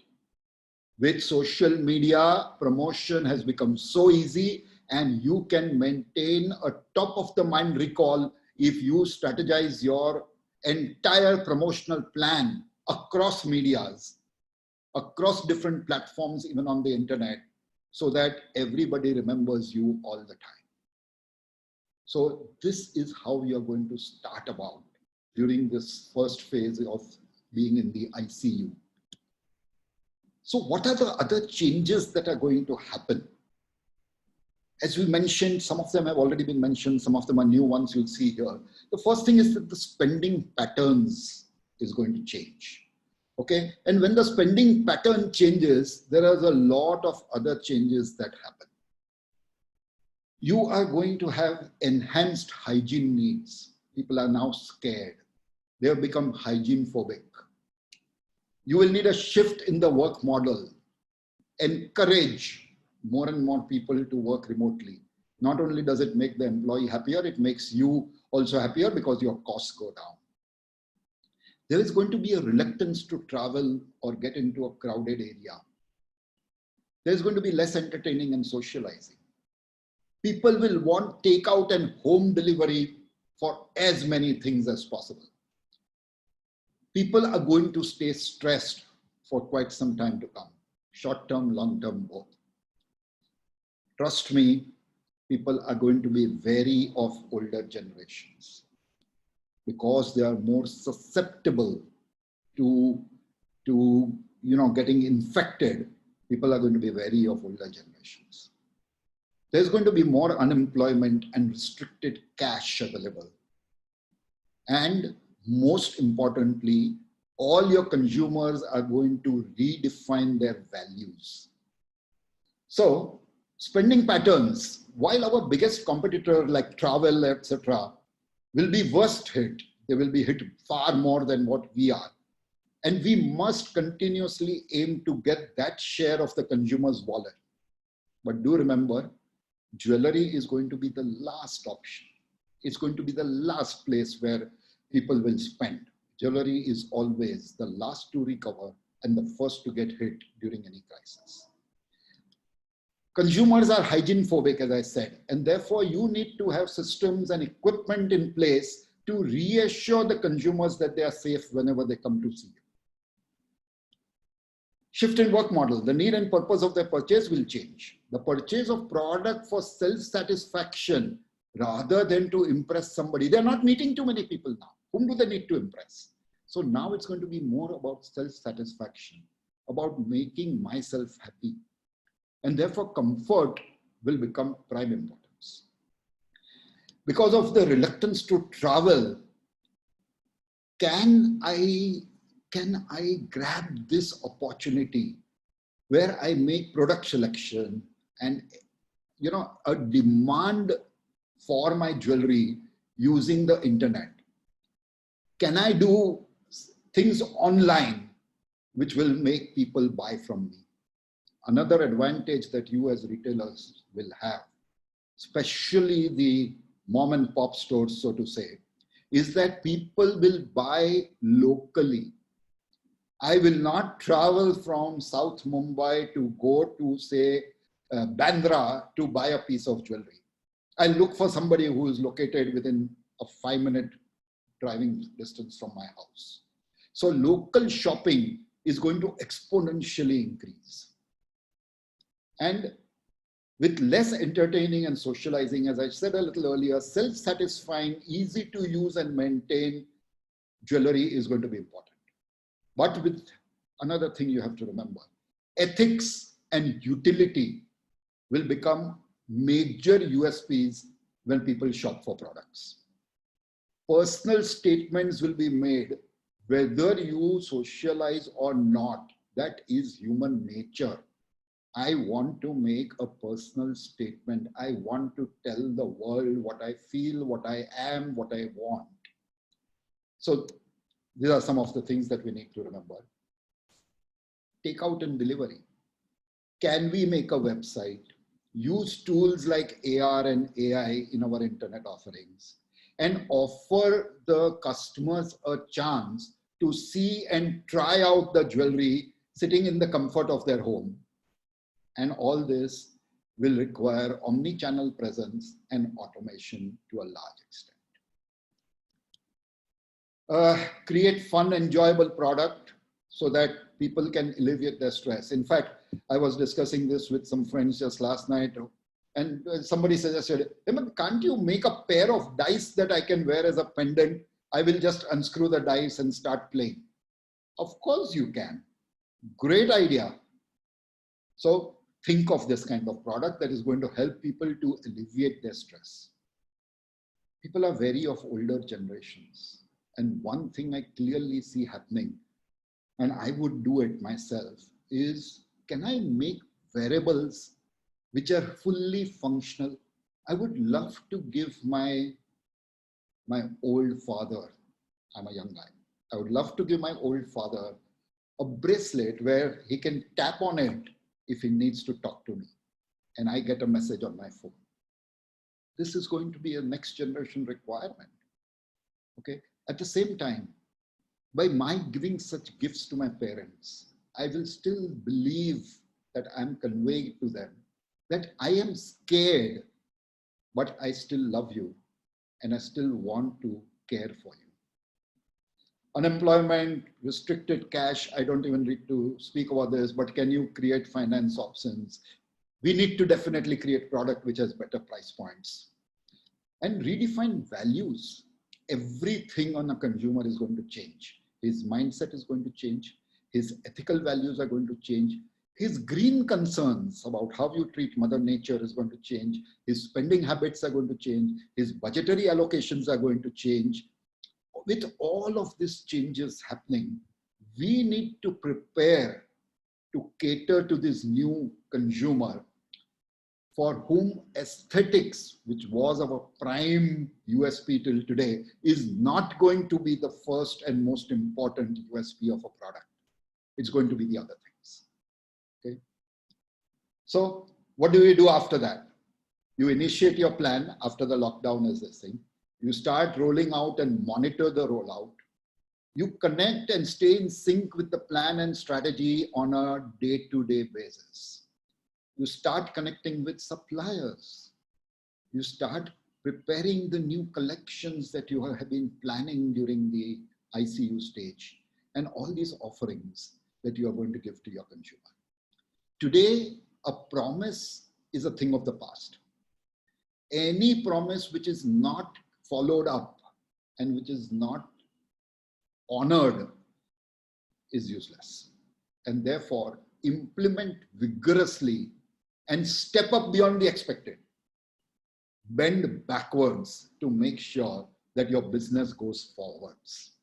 With social media, promotion has become so easy, and you can maintain a top of the mind recall if you strategize your entire promotional plan across medias, across different platforms, even on the internet, so that everybody remembers you all the time. So this is how we are going to start about during this first phase of being in the ICU. So what are the other changes that are going to happen? As we mentioned, some of them have already been mentioned, some of them are new ones you'll see here. The first thing is that the spending patterns is going to change. Okay, and when the spending pattern changes, there are a lot of other changes that happen. You are going to have enhanced hygiene needs. People are now scared. They have become hygiene phobic. You will need a shift in the work model. Encourage more and more people to work remotely. Not only does it make the employee happier, it makes you also happier because your costs go down. There is going to be a reluctance to travel or get into a crowded area. There's going to be less entertaining and socializing. People will want takeout and home delivery for as many things as possible. People are going to stay stressed for quite some time to come, short-term, long-term, both. Trust me, people are going to be wary of older generations because they are more susceptible to getting infected. People are going to be wary of older generations. There's going to be more unemployment and restricted cash available. And most importantly, all your consumers are going to redefine their values. So, spending patterns, while our biggest competitor like travel, etc., will be worst hit, they will be hit far more than what we are. And we must continuously aim to get that share of the consumer's wallet. But do remember, jewelry is going to be the last option. It's going to be the last place where people will spend. Jewelry is always the last to recover and the first to get hit during any crisis. Consumers are hygiene phobic, as I said, and therefore you need to have systems and equipment in place to reassure the consumers that they are safe whenever they come to see you. Shift in work model, the need and purpose of their purchase will change. The purchase of product for self-satisfaction rather than to impress somebody. They're not meeting too many people now. Whom do they need to impress? So now it's going to be more about self-satisfaction, about making myself happy. And therefore comfort will become prime importance. Because of the reluctance to travel, can I grab this opportunity where I make product selection and a demand for my jewelry using the internet? Can I do things online which will make people buy from me? Another advantage that you as retailers will have, especially the mom and pop stores, so to say, is that people will buy locally. I will not travel from South Mumbai to go to, say, Bandra to buy a piece of jewelry. I'll look for somebody who is located within a 5-minute driving distance from my house. So local shopping is going to exponentially increase. And with less entertaining and socializing, as I said a little earlier, self-satisfying, easy to use and maintain jewelry is going to be important. But with another thing you have to remember, ethics and utility will become major USPs when people shop for products. Personal statements will be made whether you socialize or not. That is human nature. I want to make a personal statement. I want to tell the world what I feel, what I am, what I want. So these are some of the things that we need to remember. Takeout and delivery. Can we make a website? Use tools like AR and AI in our internet offerings and offer the customers a chance to see and try out the jewelry sitting in the comfort of their home. And all this will require omni-channel presence and automation to a large extent. Create fun, enjoyable product so that people can alleviate their stress. In fact, I was discussing this with some friends just last night, and somebody suggested, Hemant, can't you make a pair of dice that I can wear as a pendant? I will just unscrew the dice and start playing. Of course you can. Great idea. So think of this kind of product that is going to help people to alleviate their stress. People are wary of older generations. And one thing I clearly see happening, and I would do it myself, is can I make wearables which are fully functional? I would love to give my old father, I'm a young guy, I would love to give my old father a bracelet where he can tap on it if he needs to talk to me and I get a message on my phone. This is going to be a next generation requirement. Okay. At the same time, by my giving such gifts to my parents, I will still believe that I'm conveying to them that I am scared, but I still love you and I still want to care for you. Unemployment, restricted cash, I don't even need to speak about this, but can you create finance options? We need to definitely create product which has better price points. And redefine values. Everything on a consumer is going to change. His mindset is going to change. His ethical values are going to change. His green concerns about how you treat Mother Nature is going to change. His spending habits are going to change. His budgetary allocations are going to change. With all of these changes happening, we need to prepare to cater to this new consumer for whom aesthetics, which was our prime USP till today, is not going to be the first and most important USP of a product. It's going to be the other things. Okay. So what do you do after that? You initiate your plan after the lockdown is this thing. You start rolling out and monitor the rollout. You connect and stay in sync with the plan and strategy on a day-to-day basis. You start connecting with suppliers. You start preparing the new collections that you have been planning during the ICU stage and all these offerings that you are going to give to your consumer. Today, a promise is a thing of the past. Any promise which is not followed up and which is not honored is useless. And therefore, implement vigorously and step up beyond the expected. Bend backwards to make sure that your business goes forwards.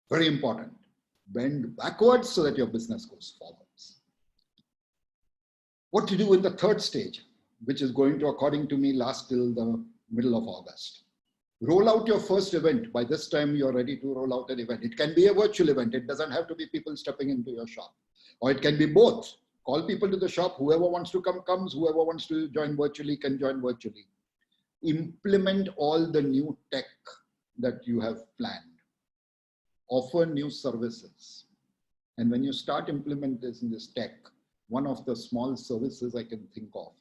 Very important. Bend backwards so that your business goes forwards. What to do in the third stage, which is going to, according to me, last till the middle of August. Roll out your first event. By this time, you're ready to roll out an event. It can be a virtual event. It doesn't have to be people stepping into your shop. Or it can be both. Call people to the shop. Whoever wants to come, comes. Whoever wants to join virtually can join virtually. Implement all the new tech that you have planned. Offer new services. And when you start implementing this tech, one of the small services I can think of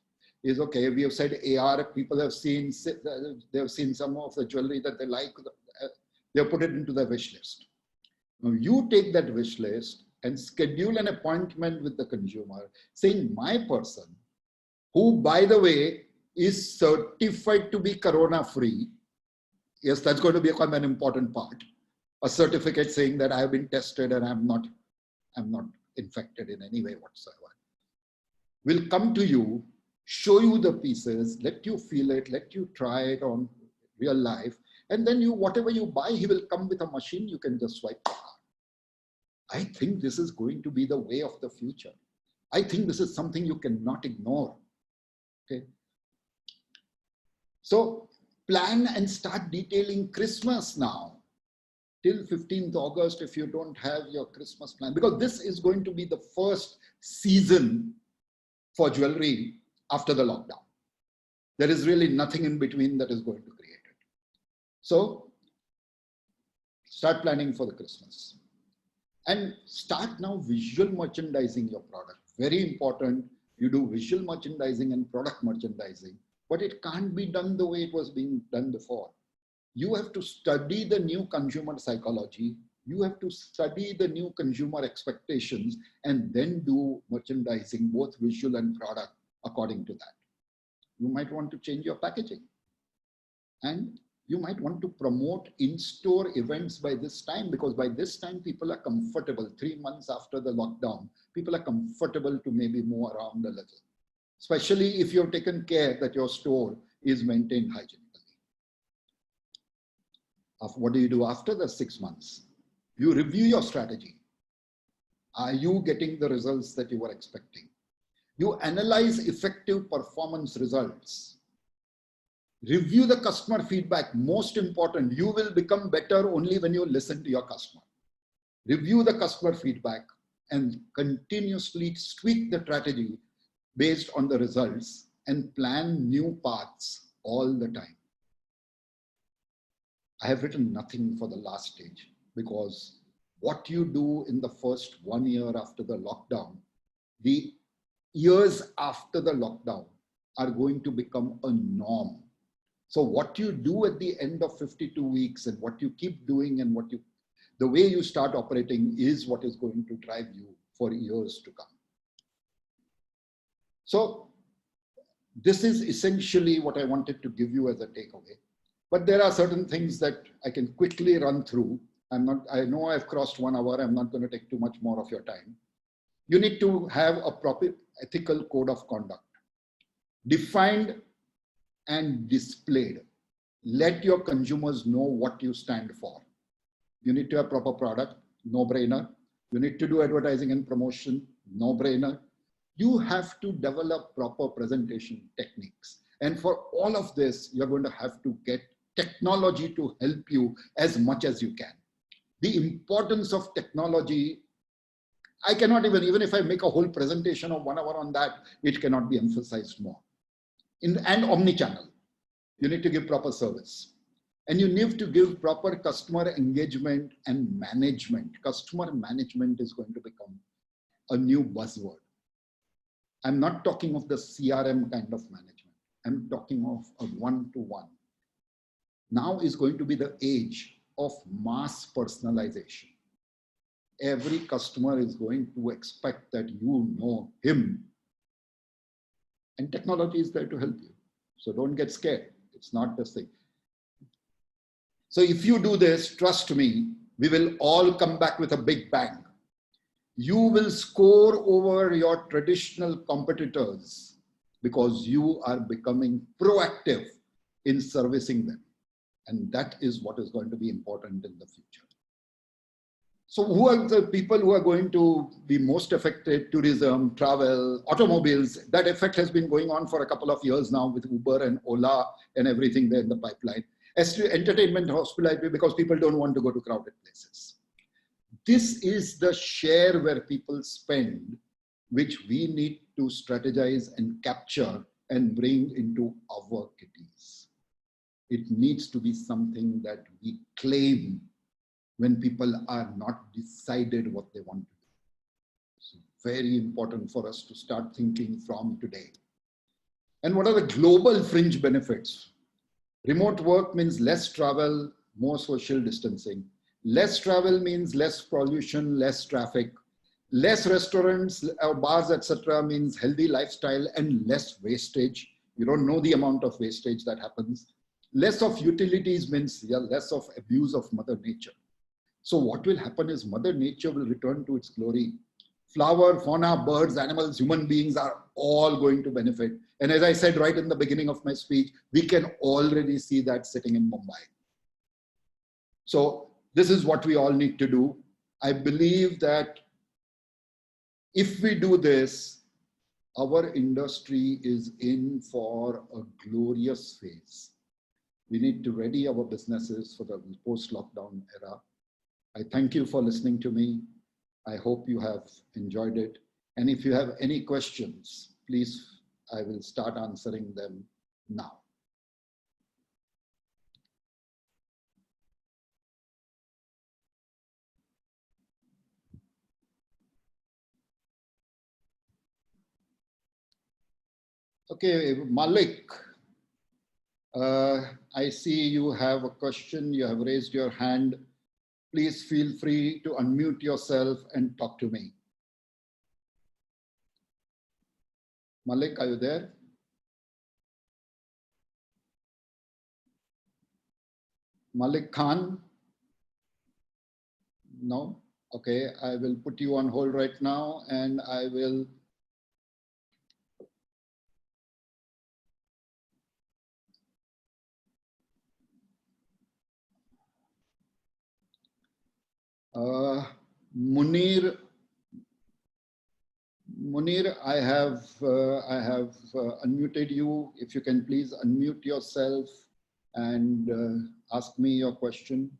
is, okay, we have said AR, people have seen, they have seen some of the jewelry that they like, they have put it into their wish list. Now you take that wish list and schedule an appointment with the consumer saying, my person, who by the way, is certified to be corona-free. Yes, that's going to be quite an important part. A certificate saying that I have been tested and I'm not infected in any way whatsoever. Will come to you, show you the pieces, let you feel it, let you try it on real life. And then you, whatever you buy, he will come with a machine. You can just swipe the card. I think this is going to be the way of the future. I think this is something you cannot ignore. Okay. So plan and start detailing Christmas now. Till 15th August, if you don't have your Christmas plan, because this is going to be the first season for jewelry after the lockdown. There is really nothing in between that is going to create it. So start planning for the Christmas. And start now visual merchandising your product. Very important. You do visual merchandising and product merchandising, but it can't be done the way it was being done before. You have to study the new consumer psychology. You have to study the new consumer expectations and then do merchandising, both visual and product, according to that. You might want to change your packaging. And you might want to promote in-store events by this time, because by this time people are comfortable. 3 months after the lockdown, people are comfortable to maybe move around a little, especially if you've taken care that your store is maintained hygienically. What do you do after the 6 months? You review your strategy. Are you getting the results that you were expecting? You analyze effective performance results. Review the customer feedback. Most important, you will become better only when you listen to your customer. Review the customer feedback and continuously tweak the strategy based on the results and plan new paths all the time. I have written nothing for the last stage, because what you do in the first 1 year after the lockdown, the years after the lockdown are going to become a norm. So what you do at the end of 52 weeks and what you keep doing and the way you start operating is what is going to drive you for years to come. So this is essentially what I wanted to give you as a takeaway. But there are certain things that I can quickly run through. I know I've crossed 1 hour. I'm not going to take too much more of your time. You need to have a proper ethical code of conduct, defined and displayed. Let your consumers know what you stand for. You need to have proper product, no brainer. You need to do advertising and promotion, no brainer. You have to develop proper presentation techniques. And for all of this, you're going to have to get technology to help you as much as you can. The importance of technology, I cannot even if I make a whole presentation of 1 hour on that, it cannot be emphasized more. And omni-channel, you need to give proper service. And you need to give proper customer engagement and management. Customer management is going to become a new buzzword. I'm not talking of the CRM kind of management. I'm talking of a one-to-one. Now is going to be the age of mass personalization. Every customer is going to expect that you know him. And technology is there to help you. So don't get scared. It's not this thing. So if you do this, trust me, we will all come back with a big bang. You will score over your traditional competitors because you are becoming proactive in servicing them. And that is what is going to be important in the future. So who are the people who are going to be most affected? Tourism, travel, automobiles. That effect has been going on for a couple of years now with Uber and Ola and everything there in the pipeline. As to entertainment, hospitality, because people don't want to go to crowded places. This is the share where people spend, which we need to strategize and capture and bring into our kitties. It needs to be something that we claim when people are not decided what they want to do. So very important for us to start thinking from today. And what are the global fringe benefits? Remote work means less travel, more social distancing. Less travel means less pollution, less traffic. Less restaurants, bars, etc. means healthy lifestyle and less wastage. You don't know the amount of wastage that happens. Less of utilities means less of abuse of Mother Nature. So what will happen is Mother Nature will return to its glory. Flower, fauna, birds, animals, human beings are all going to benefit. And as I said right in the beginning of my speech, we can already see that sitting in Mumbai. So this is what we all need to do. I believe that if we do this, our industry is in for a glorious phase. We need to ready our businesses for the post-lockdown era. I thank you for listening to me. I hope you have enjoyed it. And if you have any questions, please, I will start answering them now. Okay, Malik, I see you have a question. You have raised your hand. Please feel free to unmute yourself and talk to me. Malik, are you there? Malik Khan? No? Okay, I will put you on hold right now and I will Munir, I have unmuted you. If you can please unmute yourself and ask me your question.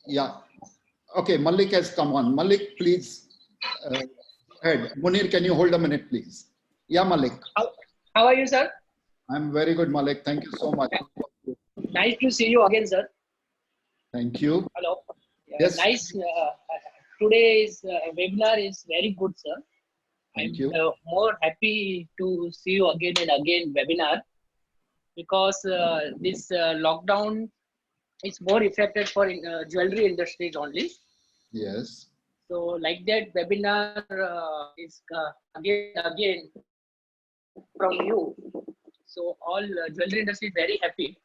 Yeah. Okay, Malik has come on. Malik, please go ahead. Munir, can you hold a minute, please? Yeah, Malik. How are you, sir? I'm very good, Malik. Thank you so much. Nice to see you again, sir. Thank you. Hello. Yes. Nice. Today's webinar is very good, sir. Thank I'm you. more happy to see you again and again webinar because this lockdown is more affected for jewelry industries only. Yes. So like that webinar is again from you. So all jewelry industry is very happy.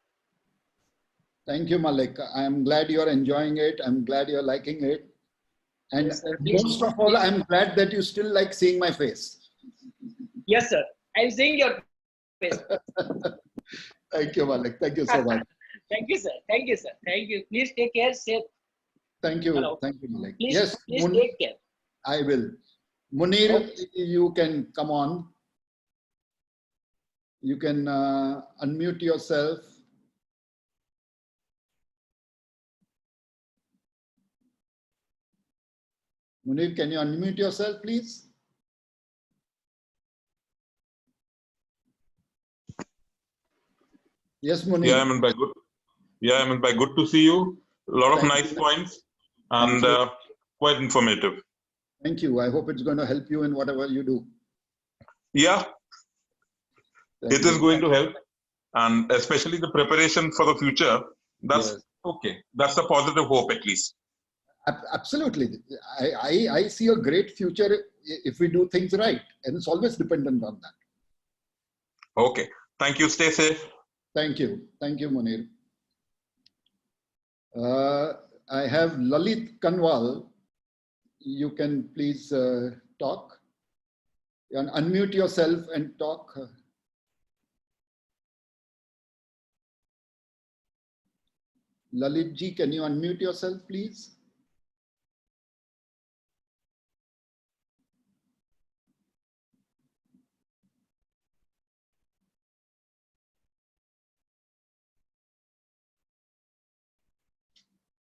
Thank you, Malik. I'm glad you're enjoying it. I'm glad you're liking it. And Yes, sir. most of all, I'm glad that you still like seeing my face. Yes, sir. I'm seeing your face. Thank you, Malik. Thank you so much. Thank you, sir. Thank you, sir. Thank you. Please take care. Safe. Thank you. Hello. Thank you, Malik. Please, Yes, please take care. I will. Munir, Okay. you can come on. You can unmute yourself. Munir, can you unmute yourself, please? Yes, Munir. Yeah, Hemant, good. Yeah, Hemant, good to see you. A lot of nice points and quite informative. Thank you. I hope it's going to help you in whatever you do. Yeah, Thank it you. is going to help, and especially the preparation for the future. That's Yes. okay. That's a positive hope, at least. Absolutely. I see a great future if we do things right, and it's always dependent on that. Okay. Thank you. Stay safe. Thank you. Thank you, Munir. I have Lalit Kanwal. You can please talk. And unmute yourself and talk. Lalit ji, can you unmute yourself, please?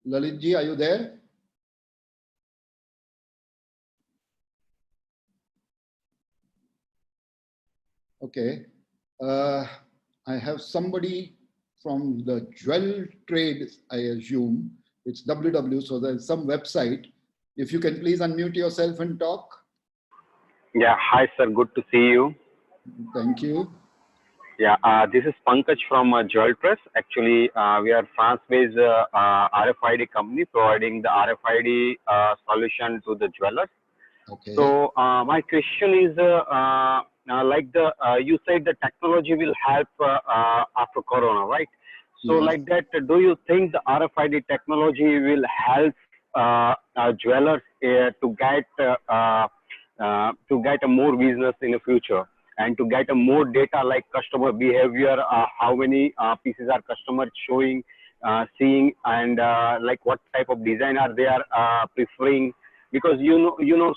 Lalit ji, are you there? Okay. I have somebody from the jewel trade, I assume. It's www, so there's some website. If you can please unmute yourself and talk. Yeah, hi sir, good to see you. Thank you. Yeah, this is Pankaj from Jewel Press. Actually, we are France-based RFID company providing the RFID solution to the jewelers. Okay. So my question is, you said the technology will help after Corona, right? So Yes. like that, do you think the RFID technology will help jewelers to get a more business in the future and to get a more data like customer behavior, how many pieces are customers showing, seeing, and like what type of designer they are preferring. Because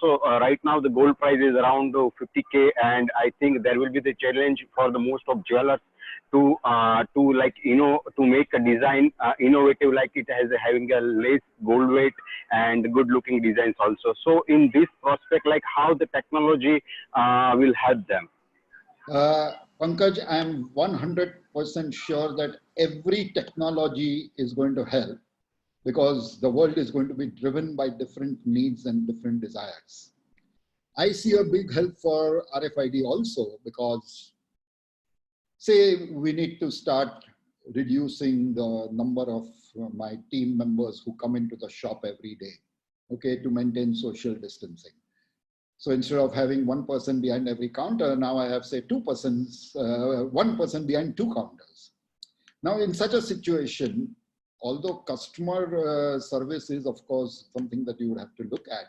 so right now the gold price is around 50K, and I think there will be the challenge for the most of jewelers to like to make a design innovative, like it has having a less gold weight and good looking designs also. So in this prospect, like how the technology will help them. Pankaj, I'm 100% sure that every technology is going to help, because the world is going to be driven by different needs and different desires. I see a big help for RFID also, because say we need to start reducing the number of my team members who come into the shop every day, okay, to maintain social distancing. So instead of having one person behind every counter, now I have, say, one person behind two counters. Now, in such a situation, although customer service is, of course, something that you would have to look at,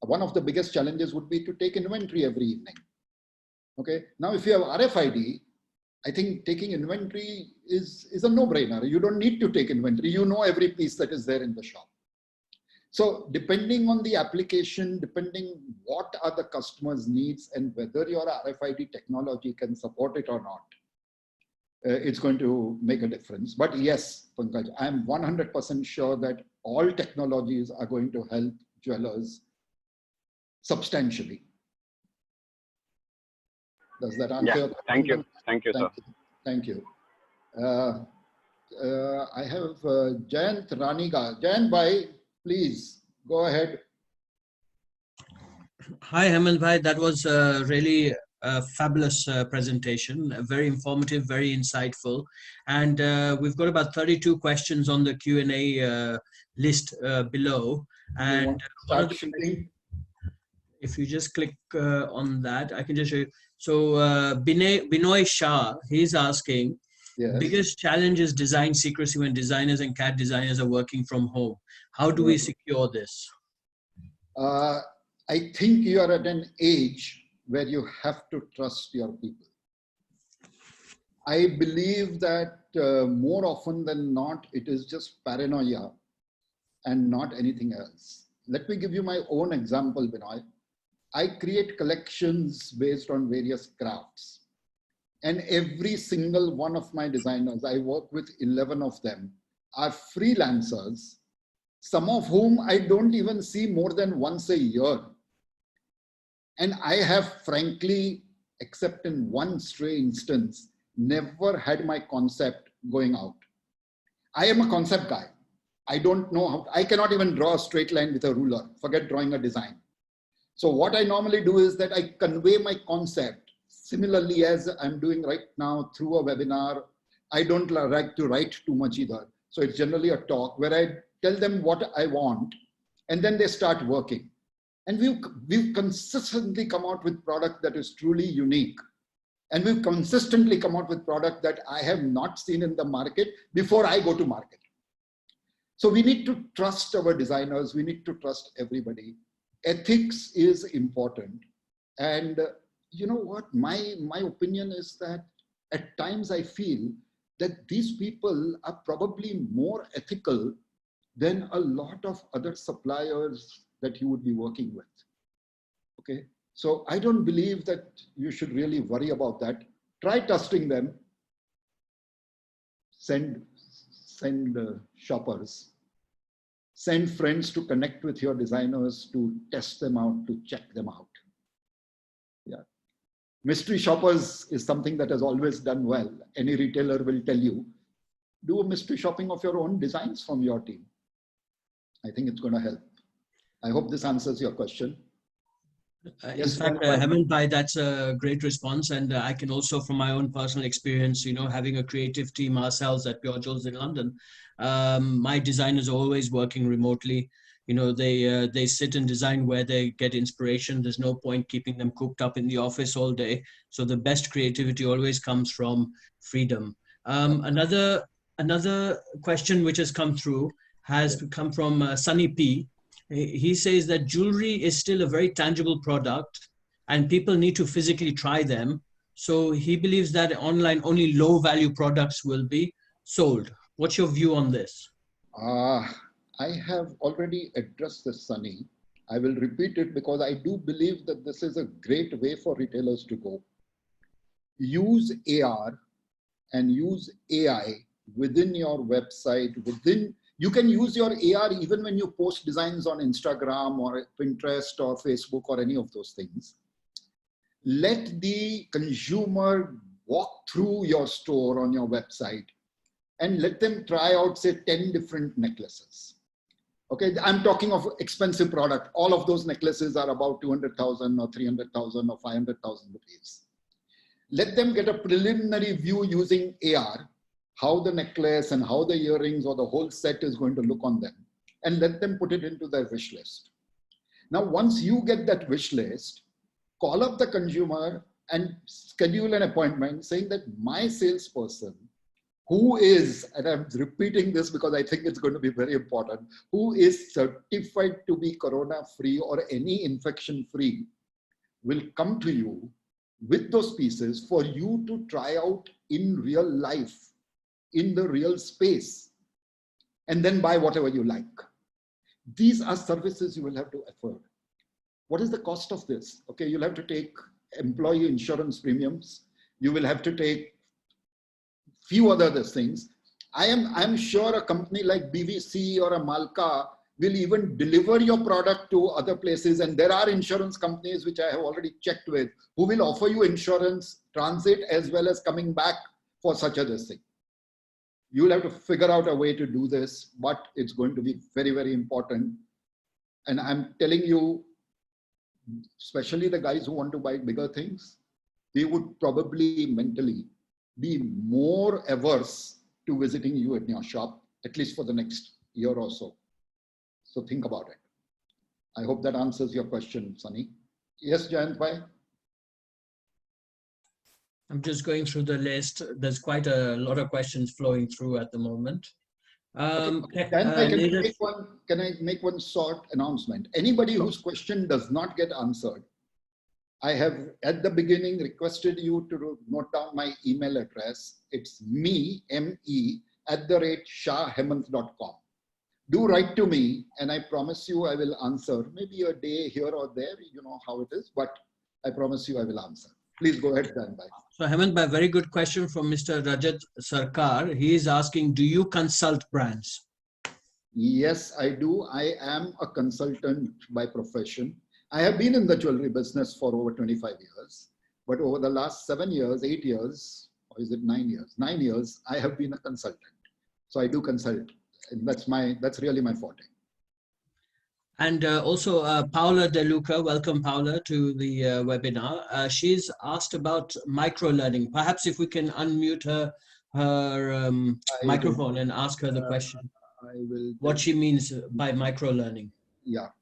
one of the biggest challenges would be to take inventory every evening. Okay. Now, if you have RFID, I think taking inventory is a no-brainer. You don't need to take inventory. You know every piece that is there in the shop. So depending on the application, depending what are the customer's needs and whether your RFID technology can support it or not, it's going to make a difference. But yes, Pankaj, I'm 100% sure that all technologies are going to help jewelers substantially. Does that answer your question? Thank you. Thank you, sir. Thank you. I have Jayant Raniga. Jayant Bhai, please go ahead. Hi, Hemant Bhai. That was really a fabulous presentation, very informative, very insightful. And we've got about 32 questions on the Q&A list below. And if you just click on that, I can just show you. So Binoy Shah, he's asking, yes, biggest challenge is design secrecy when designers and CAD designers are working from home. How do we secure this? I think you are at an age where you have to trust your people. I believe that more often than not, it is just paranoia and not anything else. Let me give you my own example, Binoy. I create collections based on various crafts. And every single one of my designers, I work with 11 of them, are freelancers, some of whom I don't even see more than once a year. And I have, frankly, except in one stray instance, never had my concept going out. I am a concept guy. I don't know how, I cannot even draw a straight line with a ruler, forget drawing a design. So what I normally do is that I convey my concept similarly as I'm doing right now through a webinar. I don't like to write too much either. So it's generally a talk where I tell them what I want, and then they start working. And we've consistently come out with product that is truly unique. And we've consistently come out with product that I have not seen in the market before I go to market. So we need to trust our designers. We need to trust everybody. Ethics is important. And you know what? My opinion is that at times I feel that these people are probably more ethical than a lot of other suppliers that you would be working with. Okay. So I don't believe that you should really worry about that. Try trusting them. Send shoppers. Send friends to connect with your designers, to test them out, to check them out. Yeah. Mystery shoppers is something that has always done well. Any retailer will tell you, do a mystery shopping of your own designs from your team. I think it's going to help. I hope this answers your question. Yes, in fact, Hemant Bhai, that's a great response. And I can also, from my own personal experience, you know, having a creative team ourselves at Pure Jewels in London, my designers are always working remotely. You know, they sit and design where they get inspiration. There's no point keeping them cooped up in the office all day. So the best creativity always comes from freedom. Another question which has come through has come from Sunny P. He says that jewelry is still a very tangible product and people need to physically try them. So he believes that online only low value products will be sold. What's your view on this? I have already addressed this, Sunny. I will repeat it because I do believe that this is a great way for retailers to go. Use AR and use AI within your website. You can use your AR even when you post designs on Instagram or Pinterest or Facebook or any of those things. Let the consumer walk through your store on your website and let them try out, say, 10 different necklaces. Okay, I'm talking of expensive product. All of those necklaces are about 200,000 or 300,000 or 500,000 rupees. Let them get a preliminary view using AR, how the necklace and how the earrings or the whole set is going to look on them, and let them put it into their wish list. Now, once you get that wish list, call up the consumer and schedule an appointment saying that my salesperson, who is, and I'm repeating this because I think it's going to be very important, who is certified to be corona-free or any infection-free, will come to you with those pieces for you to try out in real life, in the real space, and then buy whatever you like. These are services you will have to afford. What is the cost of this? Okay, you'll have to take employee insurance premiums. You will have to take few other things. I'm sure a company like BVC or a Malka will even deliver your product to other places. And there are insurance companies, which I have already checked with, who will offer you insurance, transit, as well as coming back for such a thing. You'll have to figure out a way to do this, but it's going to be very, very important. And I'm telling you, especially the guys who want to buy bigger things, they would probably mentally be more averse to visiting you in your shop, at least for the next year or so. So think about it. I hope that answers your question, Sunny. Yes, Jayant bhai? I'm just going through the list. There's quite a lot of questions flowing through at the moment. Jayant bhai, can I make one short announcement? Anybody whose question does not get answered, I have at the beginning requested you to note down my email address. It's me@shahhemant.com. Do write to me, and I promise you I will answer. Maybe a day here or there, you know how it is, but I promise you I will answer. Please go ahead, Jayant bhai. So Hemant, by very good question from Mr. Rajat Sarkar. He is asking, do you consult brands? Yes, I do. I am a consultant by profession. I have been in the jewelry business for over 25 years, but over the last 7 years, 8 years, or is it 9 years? 9 years, I have been a consultant. So I do consult, and that's really my forte. And also Paula De Luca, welcome Paula to the webinar. She's asked about micro-learning. Perhaps if we can unmute her microphone and ask her the question. I will. What she means by micro-learning. Yeah.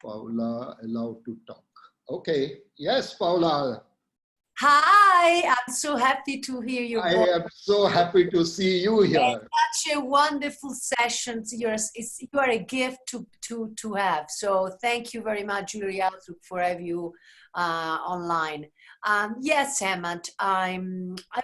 Paula, allowed to talk. Okay. Yes, Paula. Hi, I'm so happy to hear your voice. I am so happy to see you here. It's such a wonderful session. You are a gift to have. So thank you very much, Julia, for having you online. Yes, Hemant, I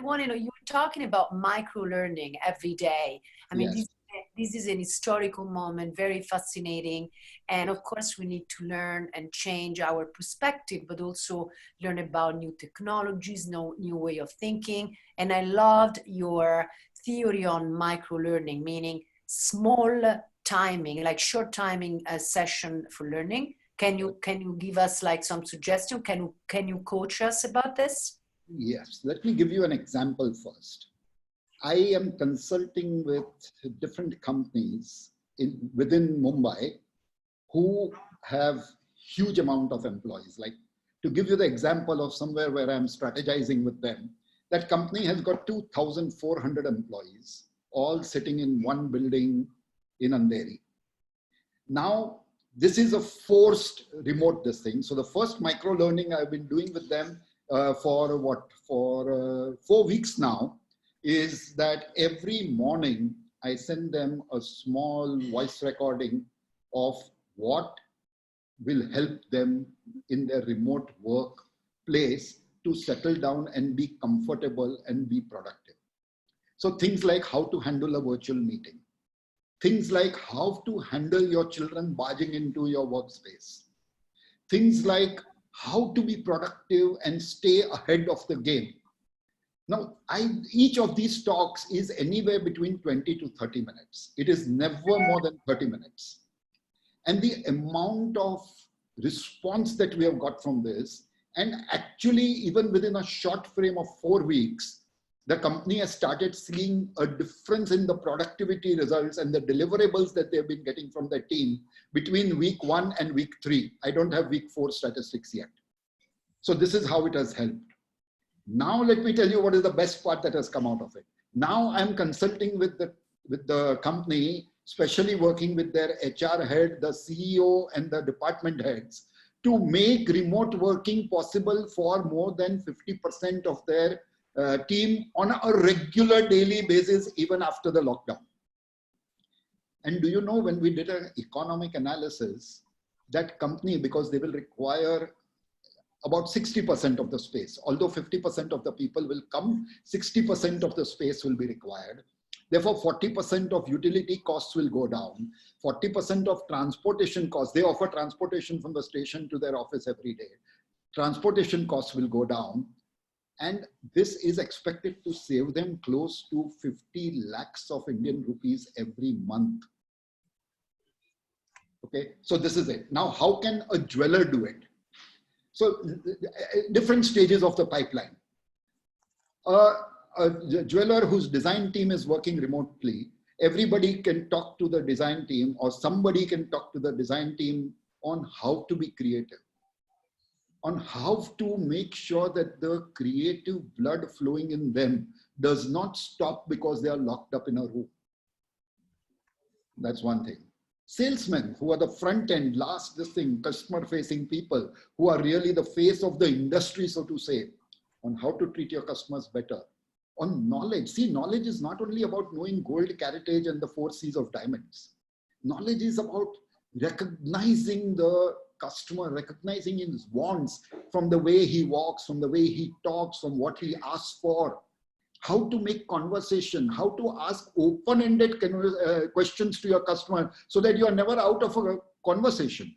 want to know, you're talking about micro-learning every day. I mean, Yes. This is an historical moment, very fascinating. And of course, we need to learn and change our perspective, but also learn about new technologies, new way of thinking. And I loved your theory on micro-learning, meaning small timing, like short timing session for learning. Can you give us like some suggestion? Can you coach us about this? Yes. Let me give you an example first. I am consulting with different companies within Mumbai who have huge amount of employees. Like, to give you the example of somewhere where I'm strategizing with them, that company has got 2,400 employees, all sitting in one building in Andheri. Now, this is a forced remote thing. So the first micro learning I've been doing with them for 4 weeks now, is that every morning I send them a small voice recording of what will help them in their remote workplace to settle down and be comfortable and be productive. So things like how to handle a virtual meeting, things like how to handle your children barging into your workspace, things like how to be productive and stay ahead of the game. Now, each of these talks is anywhere between 20 to 30 minutes. It is never more than 30 minutes. And the amount of response that we have got from this, and actually even within a short frame of 4 weeks, the company has started seeing a difference in the productivity results and the deliverables that they've been getting from their team between week 1 and week 3. I don't have week 4 statistics yet. So this is how it has helped. Now let me tell you what is the best part that has come out of it. Now I'm consulting with the company, especially working with their HR head, the CEO and the department heads, to make remote working possible for more than 50% of their team on a regular daily basis, even after the lockdown. And do you know, when we did an economic analysis, that company, because they will require about 60% of the space, although 50% of the people will come, 60% of the space will be required. Therefore, 40% of utility costs will go down, 40% of transportation costs, they offer transportation from the station to their office every day. Transportation costs will go down. And this is expected to save them close to 50 lakhs of Indian rupees every month. Okay, so this is it. Now, how can a jeweler do it? So different stages of the pipeline. A jeweler whose design team is working remotely, everybody can talk to the design team, or somebody can talk to the design team on how to be creative, on how to make sure that the creative blood flowing in them does not stop because they are locked up in a room. That's one thing. Salesmen, who are the front end, customer facing people, who are really the face of the industry, so to say, on how to treat your customers better. On knowledge. See, knowledge is not only about knowing gold, caratage, and the 4 C's of diamonds. Knowledge is about recognizing the customer, recognizing his wants from the way he walks, from the way he talks, from what he asks for. How to make conversation, how to ask open-ended questions to your customer so that you are never out of a conversation.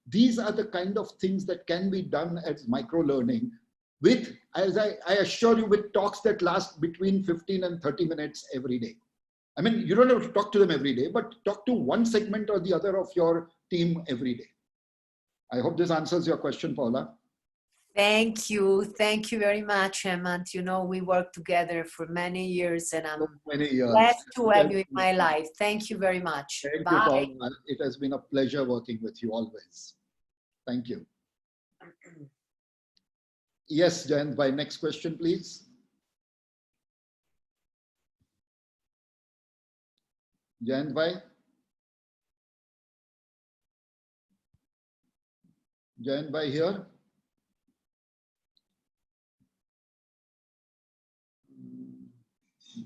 These are the kind of things that can be done as micro-learning with, as I assure you, with talks that last between 15 and 30 minutes every day. I mean, you don't have to talk to them every day, but talk to one segment or the other of your team every day. I hope this answers your question, Paula. Thank you. Thank you very much, Hemant. You know, we worked together for many years and I'm glad to have you in my life. Thank you very much. Thank Bye. you, Paula. It has been a pleasure working with you always. Thank you. Yes, Jayant, by next question, please. Jayant bhai. Jayant bhai here.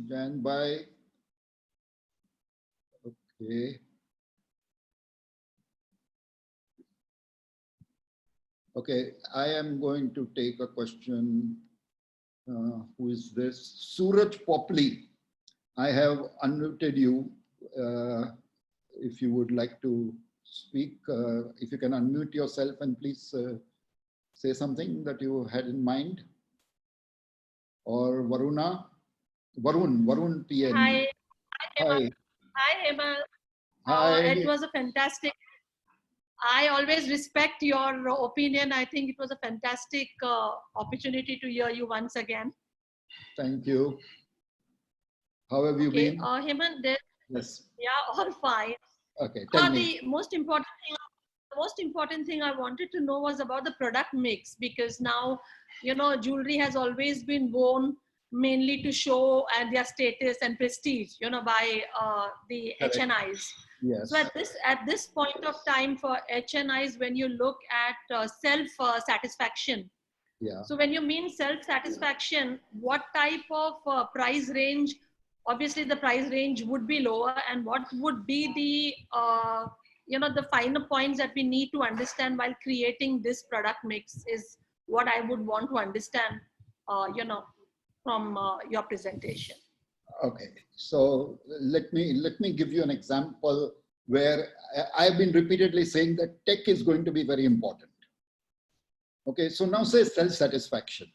Jayant bhai. Okay. Okay, I am going to take a question. Who is this? Suraj Popli. I have unmuted you. If you would like to speak, if you can unmute yourself and please say something that you had in mind. Or Varuna. Varun PN. Hi. Hi. Hi, Hemant. Hi. It was a fantastic. I always respect your opinion. I think it was a fantastic opportunity to hear you once again. Thank you. How have you been? Hemant, Yes. Yeah, all fine. Okay. Tell me. The most important thing I wanted to know was about the product mix, because now, you know, jewelry has always been worn mainly to show and their status and prestige, you know, by the HNIs. Yes. So at this point of time for HNIs, when you look at self-satisfaction, Yeah. so when you mean self-satisfaction, what type of price range? Obviously, the price range would be lower, and what would be the you know, the finer points that we need to understand while creating this product mix is what I would want to understand, you know, from your presentation. Okay, so let me give you an example where I've been repeatedly saying that tech is going to be very important. Okay, so now say self-satisfaction.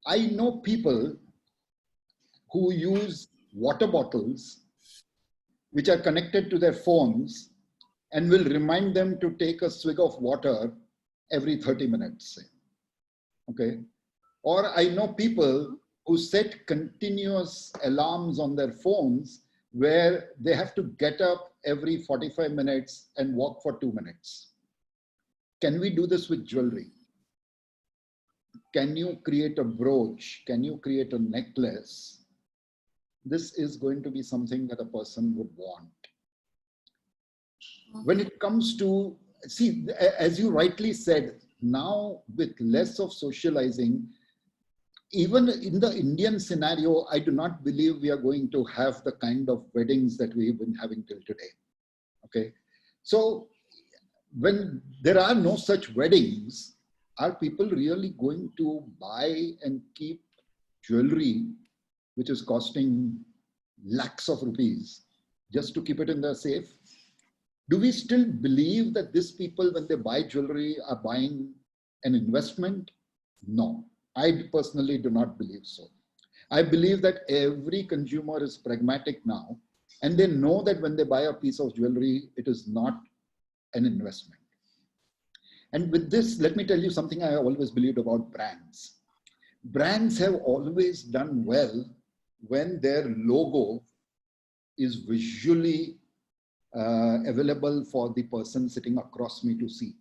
I know people who use water bottles which are connected to their phones and will remind them to take a swig of water every 30 minutes. Say. Okay, or I know people who set continuous alarms on their phones where they have to get up every 45 minutes and walk for 2 minutes. Can we do this with jewelry? Can you create a brooch? Can you create a necklace? This is going to be something that a person would want. When it comes to, see, as you rightly said, now with less of socializing, even in the Indian scenario, I do not believe we are going to have the kind of weddings that we've been having till today. Okay. So when there are no such weddings, are people really going to buy and keep jewelry, which is costing lakhs of rupees, just to keep it in their safe? Do we still believe that these people, when they buy jewelry, are buying an investment? No. I personally do not believe so. I believe that every consumer is pragmatic now, and they know that when they buy a piece of jewelry, it is not an investment. And with this, let me tell you something I always believed about brands. Brands have always done well when their logo is visually available for the person sitting across me to see.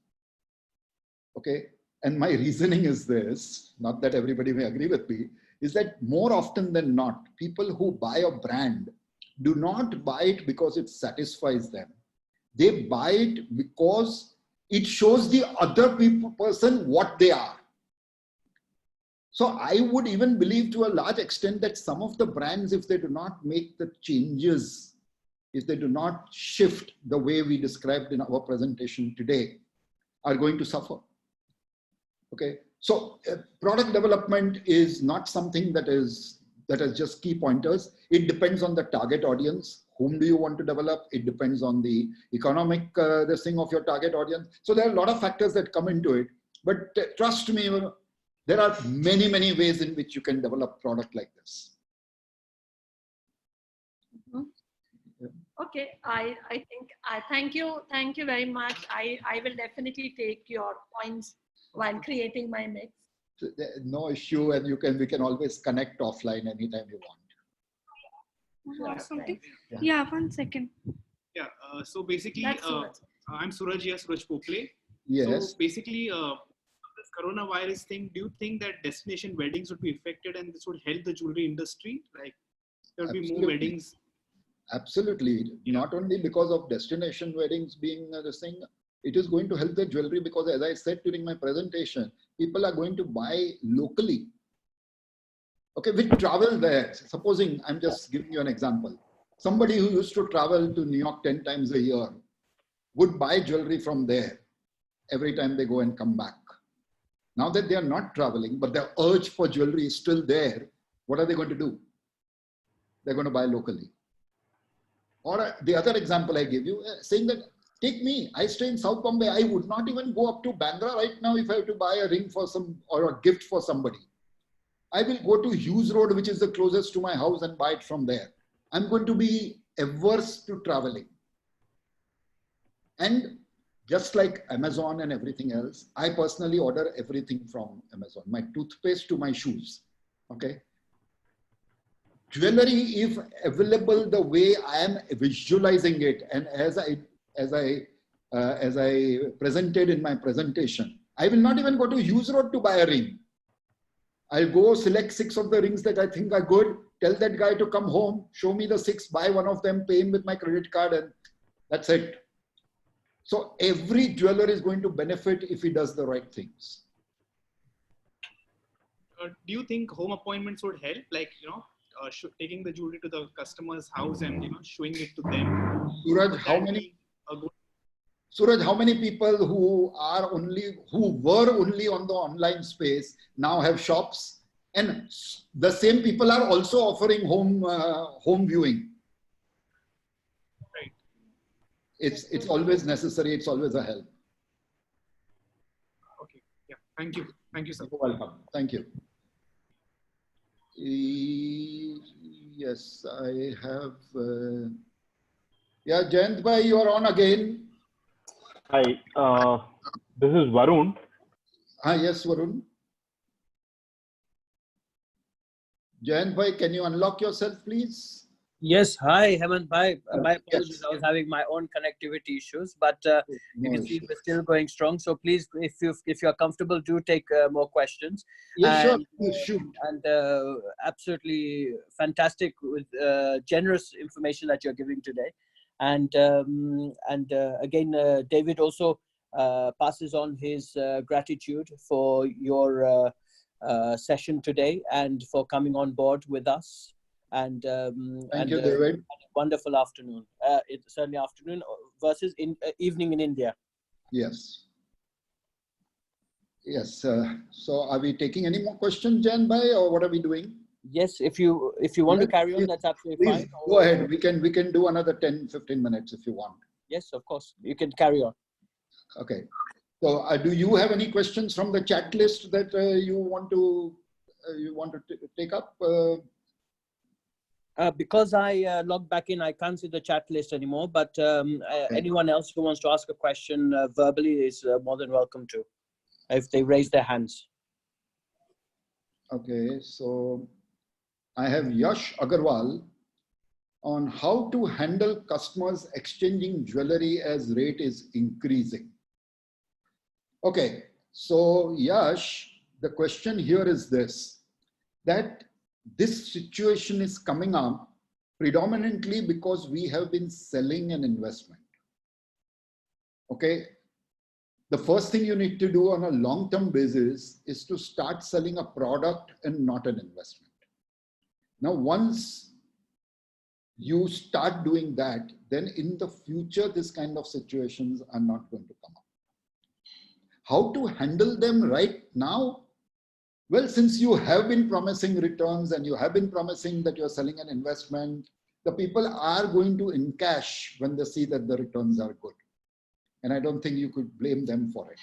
Okay. And my reasoning is this, not that everybody may agree with me, is that more often than not, people who buy a brand do not buy it because it satisfies them. They buy it because it shows the other person what they are. So I would even believe to a large extent that some of the brands, if they do not make the changes, if they do not shift the way we described in our presentation today, are going to suffer. Okay, so product development is not something that is just key pointers. It depends on the target audience. Whom do you want to develop? It depends on the economic this thing of your target audience. So there are a lot of factors that come into it. But trust me, there are many, many ways in which you can develop product like this. Mm-hmm. Okay, I think thank you very much. I will definitely take your points while creating my mix. No issue, and we can always connect offline anytime you want. Something? Yeah, 1 second. Yeah, so basically, I'm Suraj Pople. Yes. So basically, this coronavirus thing, do you think that destination weddings would be affected and this would help the jewelry industry? Like there would be more weddings? Absolutely. Yeah. Not only because of destination weddings being the thing, it is going to help the jewelry because, as I said during my presentation, people are going to buy locally. Okay, we travel there. Supposing, I'm just giving you an example. Somebody who used to travel to New York 10 times a year would buy jewelry from there every time they go and come back. Now that they are not traveling, but the urge for jewelry is still there, what are they going to do? They're going to buy locally. Or the other example I give you, saying that, take me, I stay in South Bombay. I would not even go up to Bandra right now if I have to buy a ring for or a gift for somebody. I will go to Hughes Road, which is the closest to my house, and buy it from there. I'm going to be averse to traveling. And just like Amazon and everything else, I personally order everything from Amazon, my toothpaste to my shoes. Okay. Jewelry, if available the way I am visualizing it, and as I presented in my presentation, I will not even go to Hughes Road to buy a ring. I'll go select 6 of the rings that I think are good, tell that guy to come home, show me the 6, buy one of them, pay him with my credit card, and that's it. So every jeweler is going to benefit if he does the right things. Do you think home appointments would help? Like, taking the jewelry to the customer's house and, showing it to them? Suraj, how many people who were only on the online space now have shops And the same people are also offering home viewing. Right. It's always necessary. It's always a help. Okay. Yeah. Thank you. Thank you, sir. You're welcome. Thank you. Yes, I have. Yeah, Jayant bhai, you are on again. Hi, this is Varun. Yes, Varun. Jayant bhai, can you unlock yourself, please? Yes, hi Hemant bhai. My apologies, Yes. I was having my own connectivity issues, but you No can see issue. we're still going strong. So please, if you're comfortable, do take more questions. Yeah, sure. And, Please shoot. And absolutely fantastic with generous information that you're giving today. And again, David also passes on his gratitude for your session today and for coming on board with us. And Thank you, David. Wonderful afternoon. It's certainly afternoon versus evening in India. Yes. Yes. So are we taking any more questions, Jan bhai, or what are we doing? Yes, if you want to carry on, that's absolutely Please fine. go ahead. We can do another 10-15 minutes if you want. Yes, of course. You can carry on. Okay. So do you have any questions from the chat list that you want to take up? Because I logged back in, I can't see the chat list anymore. But anyone else who wants to ask a question verbally is more than welcome to, if they raise their hands. Okay, so I have Yash Agarwal on how to handle customers exchanging jewelry as rate is increasing. Okay, so Yash, the question here is this, that this situation is coming up predominantly because we have been selling an investment. Okay, the first thing you need to do on a long-term basis is to start selling a product and not an investment. Now, once you start doing that, then in the future, this kind of situations are not going to come up. How to handle them right now? Well, since you have been promising returns and you have been promising that you're selling an investment, the people are going to encash when they see that the returns are good. And I don't think you could blame them for it.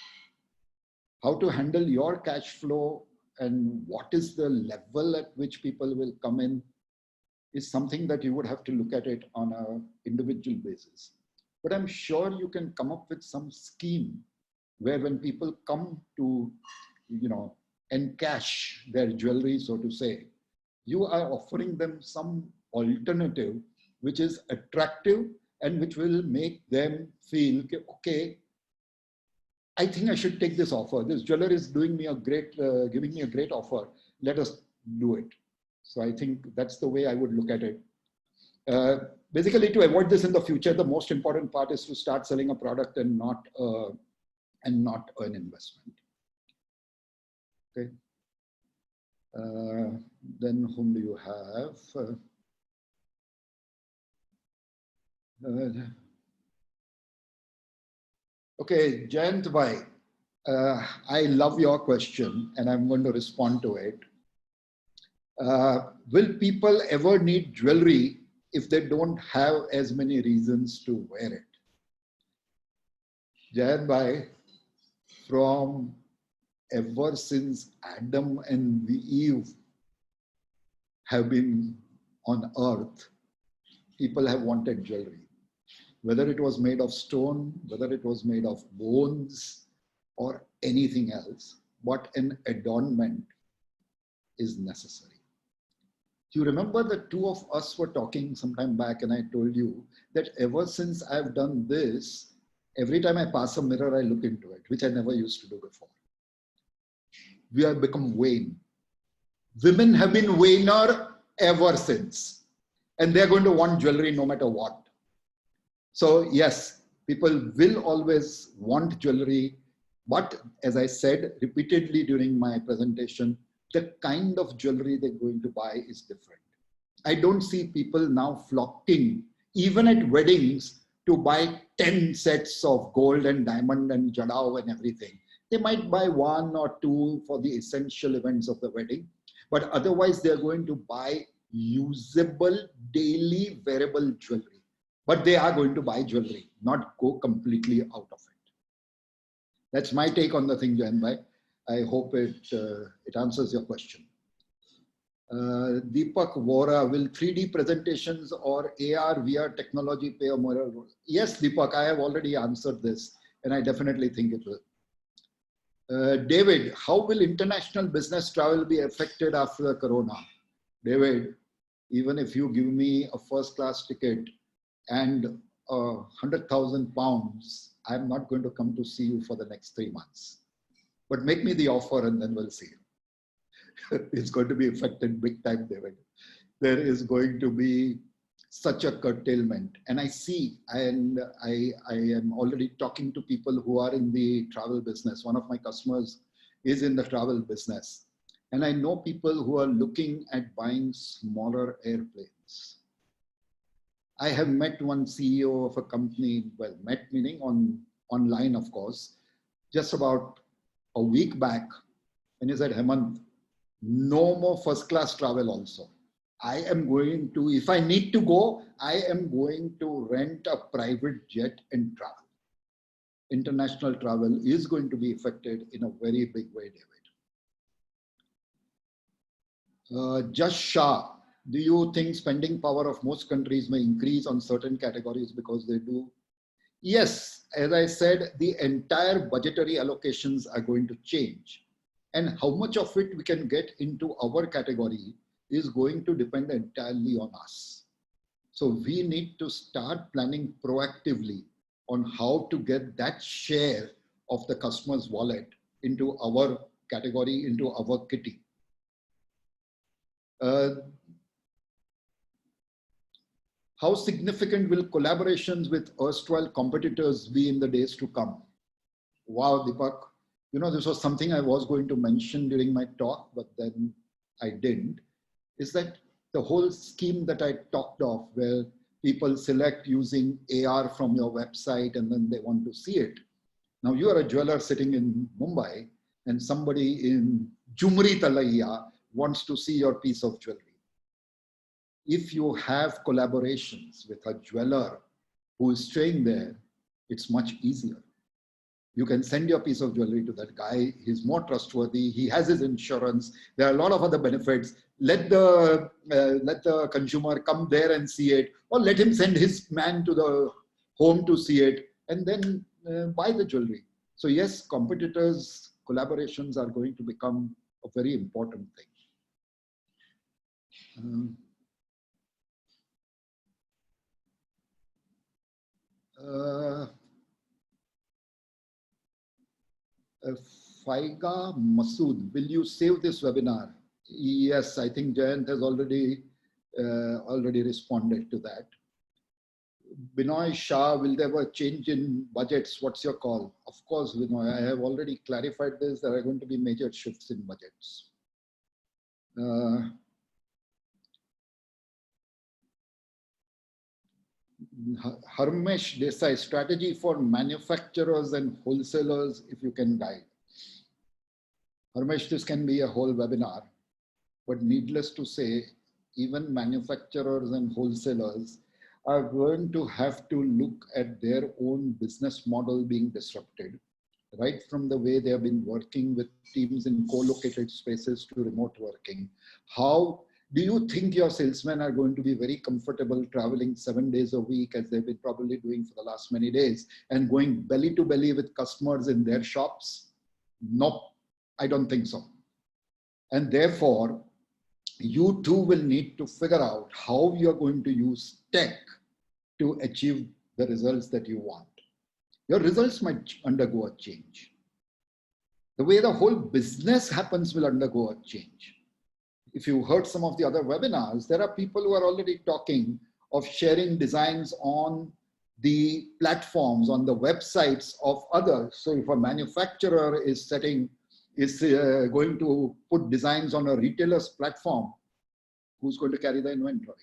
How to handle your cash flow and what is the level at which people will come in is something that you would have to look at it on an individual basis. But I'm sure you can come up with some scheme where when people come to, encash their jewelry, so to say, you are offering them some alternative which is attractive and which will make them feel, okay, I think I should take this offer. This jeweler is doing me a great, giving me a great offer. Let us do it. So I think that's the way I would look at it. Basically, to avoid this in the future, the most important part is to start selling a product and not an investment. Okay. Then whom do you have? Okay, Jayant bhai, I love your question and I'm going to respond to it. Will people ever need jewelry if they don't have as many reasons to wear it? Jayant bhai, from ever since Adam and Eve have been on earth, people have wanted jewelry. Whether it was made of stone, whether it was made of bones or anything else, but an adornment is necessary. You remember the two of us were talking some time back and I told you that ever since I've done this, every time I pass a mirror, I look into it, which I never used to do before. We have become vain. Women have been vainer ever since. And they're going to want jewelry no matter what. So yes, people will always want jewelry. But as I said repeatedly during my presentation, the kind of jewelry they're going to buy is different. I don't see people now flocking, even at weddings, to buy 10 sets of gold and diamond and jadao and everything. They might buy one or two for the essential events of the wedding. But otherwise, they're going to buy usable, daily wearable jewelry. But they are going to buy jewelry, not go completely out of it. That's my take on the thing, Jayan Bhai. I hope it answers your question. Deepak Vora, will 3D presentations or AR, VR technology play a moral role? Yes, Deepak, I have already answered this, and I definitely think it will. David, how will international business travel be affected after the corona? David, even if you give me a first class ticket and 100,000 pounds, I'm not going to come to see you for the next 3 months. But make me the offer and then we'll see you. It's going to be affected big time, David. There is going to be such a curtailment. And I see, and I am already talking to people who are in the travel business. One of my customers is in the travel business. And I know people who are looking at buying smaller airplanes. I have met one CEO of a company, well, met meaning online, of course, just about a week back. And he said, Hemant, no more first class travel also. I am going to, if I need to go, I am going to rent a private jet and travel. International travel is going to be affected in a very big way, David. Just Shah, do you think spending power of most countries may increase on certain categories because they do? Yes, as I said, the entire budgetary allocations are going to change. And how much of it we can get into our category is going to depend entirely on us. So we need to start planning proactively on how to get that share of the customer's wallet into our category, into our kitty. How significant will collaborations with erstwhile competitors be in the days to come? Wow, Deepak. You know, this was something I was going to mention during my talk, but then I didn't, is that the whole scheme that I talked of, where people select using AR from your website and then they want to see it. Now you are a jeweler sitting in Mumbai and somebody in Jumri Talaiya wants to see your piece of jewelry. If you have collaborations with a jeweler who is staying there, it's much easier. You can send your piece of jewelry to that guy. He's more trustworthy. He has his insurance. There are a lot of other benefits. Let the consumer come there and see it, or let him send his man to the home to see it, and then buy the jewelry. So yes, competitors' collaborations are going to become a very important thing. Faiga Masood, will you save this webinar? Yes, I think Jayant has already responded to that. Binoy Shah, will there be a change in budgets? What's your call? Of course, Binoy, I have already clarified this. There are going to be major shifts in budgets. Harmesh Desai, strategy for manufacturers and wholesalers, if you can guide. Harmesh, this can be a whole webinar, but needless to say, even manufacturers and wholesalers are going to have to look at their own business model being disrupted, right from the way they have been working with teams in co-located spaces to remote working. How do you think your salesmen are going to be very comfortable traveling 7 days a week, as they've been probably doing for the last many days, and going belly to belly with customers in their shops? Nope, I don't think so. And therefore, you too will need to figure out how you're going to use tech to achieve the results that you want. Your results might undergo a change. The way the whole business happens will undergo a change. If you heard some of the other webinars, there are people who are already talking of sharing designs on the platforms, on the websites of others. So if a manufacturer is going to put designs on a retailer's platform, who's going to carry the inventory?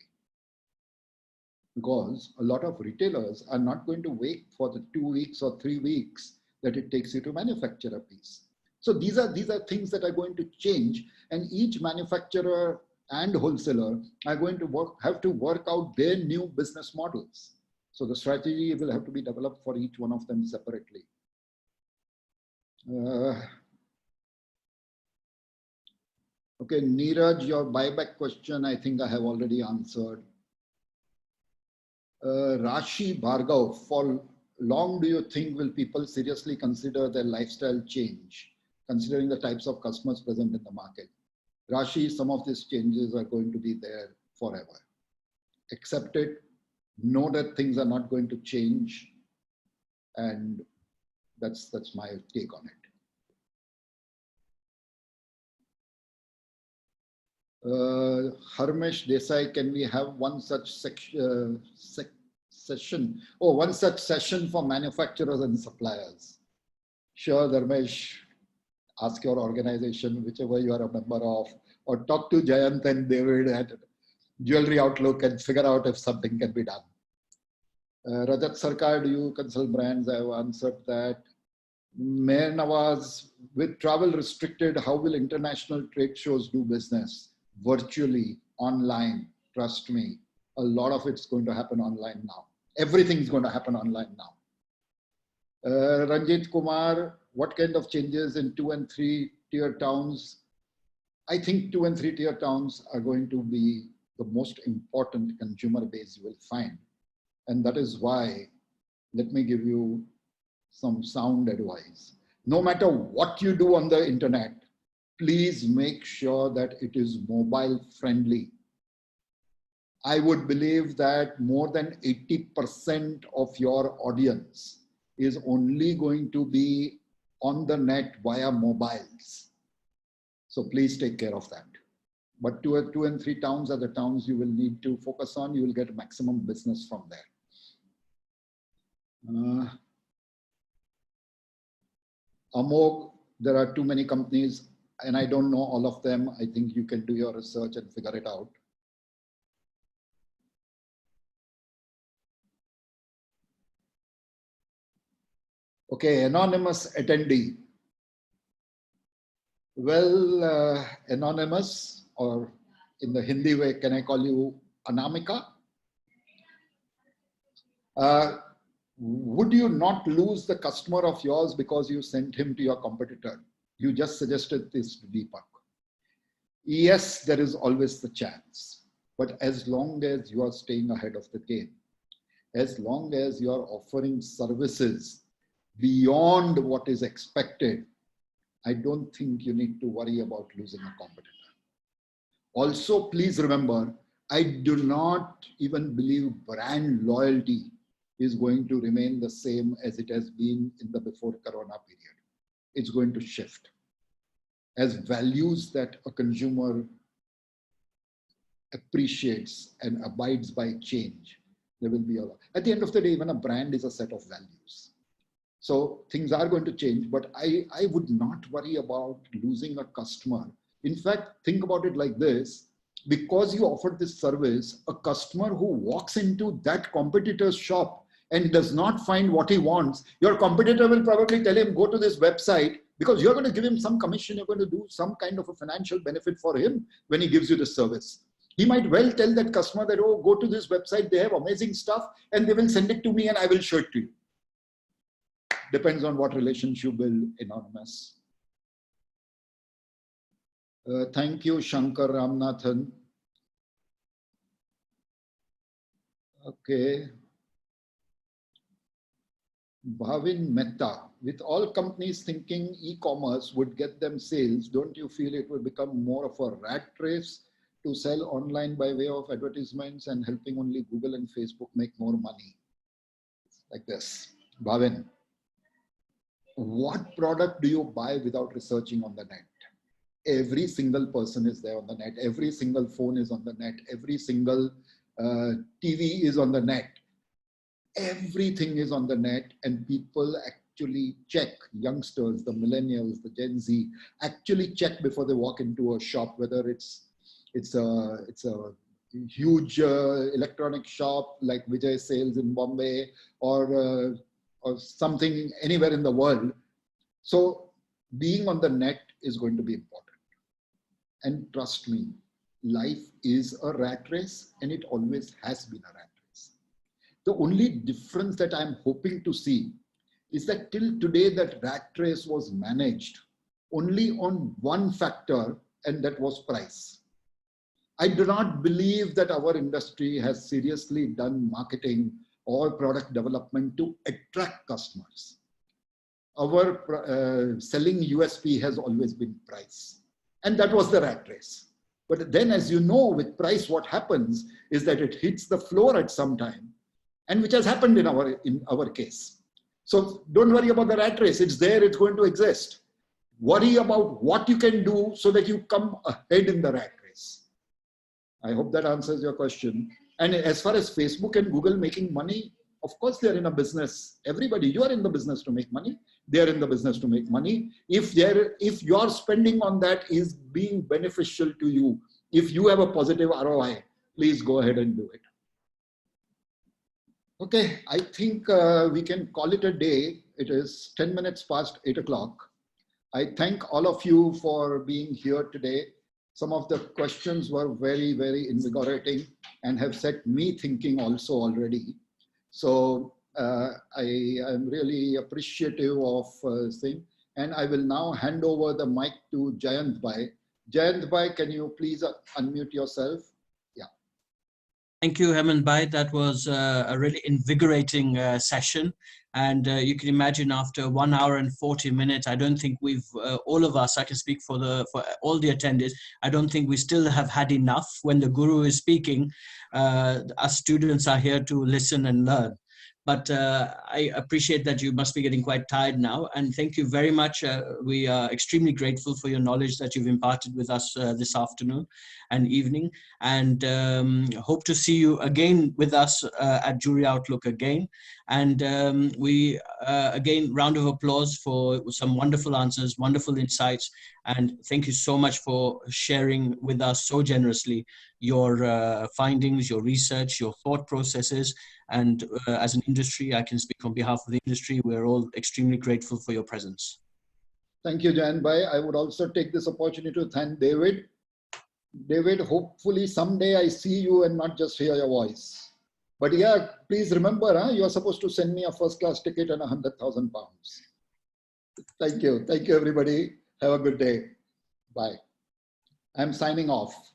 Because a lot of retailers are not going to wait for the 2 weeks or 3 weeks that it takes you to manufacture a piece. So these are things that are going to change, and each manufacturer and wholesaler are going to have to work out their new business models. So the strategy will have to be developed for each one of them separately. Okay, Neeraj, your buyback question, I think I have already answered. Rashi Bhargav, for long do you think will people seriously consider their lifestyle change, considering the types of customers present in the market? Rashi, some of these changes are going to be there forever. Accept it, know that things are not going to change, and that's my take on it. Harmesh Desai, can we have one such session? Oh, one such session for manufacturers and suppliers. Sure, Dharmesh, ask your organization, whichever you are a member of, or talk to Jayant and David at Jewelry Outlook and figure out if something can be done. Rajat Sarkar, do you consult brands? I have answered that. Mayor Nawaz, with travel restricted, how will international trade shows do business? Virtually, online, trust me. A lot of it's going to happen online now. Everything's going to happen online now. Ranjit Kumar, what kind of changes in 2 and 3 tier towns? I think 2 and 3 tier towns are going to be the most important consumer base you will find. And that is why, let me give you some sound advice. No matter what you do on the internet, please make sure that it is mobile friendly. I would believe that more than 80% of your audience is only going to be on the net via mobiles. So please take care of that. But 2 and 3 towns are the towns you will need to focus on. You will get maximum business from there. Amog, there are too many companies and I don't know all of them. I think you can do your research and figure it out. Okay, anonymous attendee. Well, anonymous, or in the Hindi way, can I call you Anamika? Would you not lose the customer of yours because you sent him to your competitor? You just suggested this to Deepak. Yes, there is always the chance. But as long as you are staying ahead of the game, as long as you are offering services beyond what is expected, I don't think you need to worry about losing a competitor. Also, please remember, I do not even believe brand loyalty is going to remain the same as it has been in the before Corona period. It's going to shift. As values that a consumer appreciates and abides by change, there will be at the end of the day, even a brand is a set of values. So things are going to change, but I would not worry about losing a customer. In fact, think about it like this. Because you offered this service, a customer who walks into that competitor's shop and does not find what he wants, your competitor will probably tell him, go to this website, because you're going to give him some commission, you're going to do some kind of a financial benefit for him when he gives you the service. He might well tell that customer that, oh, go to this website, they have amazing stuff, and they will send it to me and I will show it to you. Depends on what relationship you build, anonymous. Thank you, Shankar Ramnathan. Okay. Bhavin Mehta, with all companies thinking e-commerce would get them sales, don't you feel it will become more of a rat race to sell online by way of advertisements and helping only Google and Facebook make more money? Like this. Bhavin, what product do you buy without researching on the net? Every single person is there on the net. Every single phone is on the net. Every single TV is on the net. Everything is on the net, and people actually check. Youngsters, the millennials, the Gen Z actually check before they walk into a shop, whether it's a huge electronic shop like Vijay Sales in Bombay or something anywhere in the world. So being on the net is going to be important. And trust me, life is a rat race, and it always has been a rat race. The only difference that I'm hoping to see is that till today that rat race was managed only on one factor, and that was price. I do not believe that our industry has seriously done marketing or product development to attract customers. Our selling USP has always been price. And that was the rat race. But then, as you know, with price, what happens is that it hits the floor at some time, and which has happened in our case. So don't worry about the rat race. It's there, it's going to exist. Worry about what you can do so that you come ahead in the rat race. I hope that answers your question. And as far as Facebook and Google making money, of course they're in a business. Everybody, you are in the business to make money. They're in the business to make money. If your spending on that is being beneficial to you, if you have a positive ROI, please go ahead and do it. Okay, I think we can call it a day. It is 10 minutes past 8 o'clock. I thank all of you for being here today. Some of the questions were very, very invigorating and have set me thinking also already. So I am really appreciative of thing. And I will now hand over the mic to Jayant Bhai. Jayant Bhai, can you please unmute yourself? Yeah. Thank you, Hemant Bhai. That was a really invigorating session. And you can imagine after 1 hour and 40 minutes, I don't think we've, all of us, I can speak for all the attendees, I don't think we still have had enough. When the guru is speaking, us students are here to listen and learn. But I appreciate that you must be getting quite tired now. And thank you very much. We are extremely grateful for your knowledge that you've imparted with us this afternoon and evening. And hope to see you again with us at Jury Outlook again. And again, round of applause for some wonderful answers, wonderful insights. And thank you so much for sharing with us so generously your findings, your research, your thought processes. And as an industry, I can speak on behalf of the industry. We're all extremely grateful for your presence. Thank you, Jayant Bhai. I would also take this opportunity to thank David. David, hopefully someday I see you and not just hear your voice. But yeah, please remember, you are supposed to send me a first-class ticket and 100,000 pounds. Thank you. Thank you, everybody. Have a good day. Bye. I'm signing off.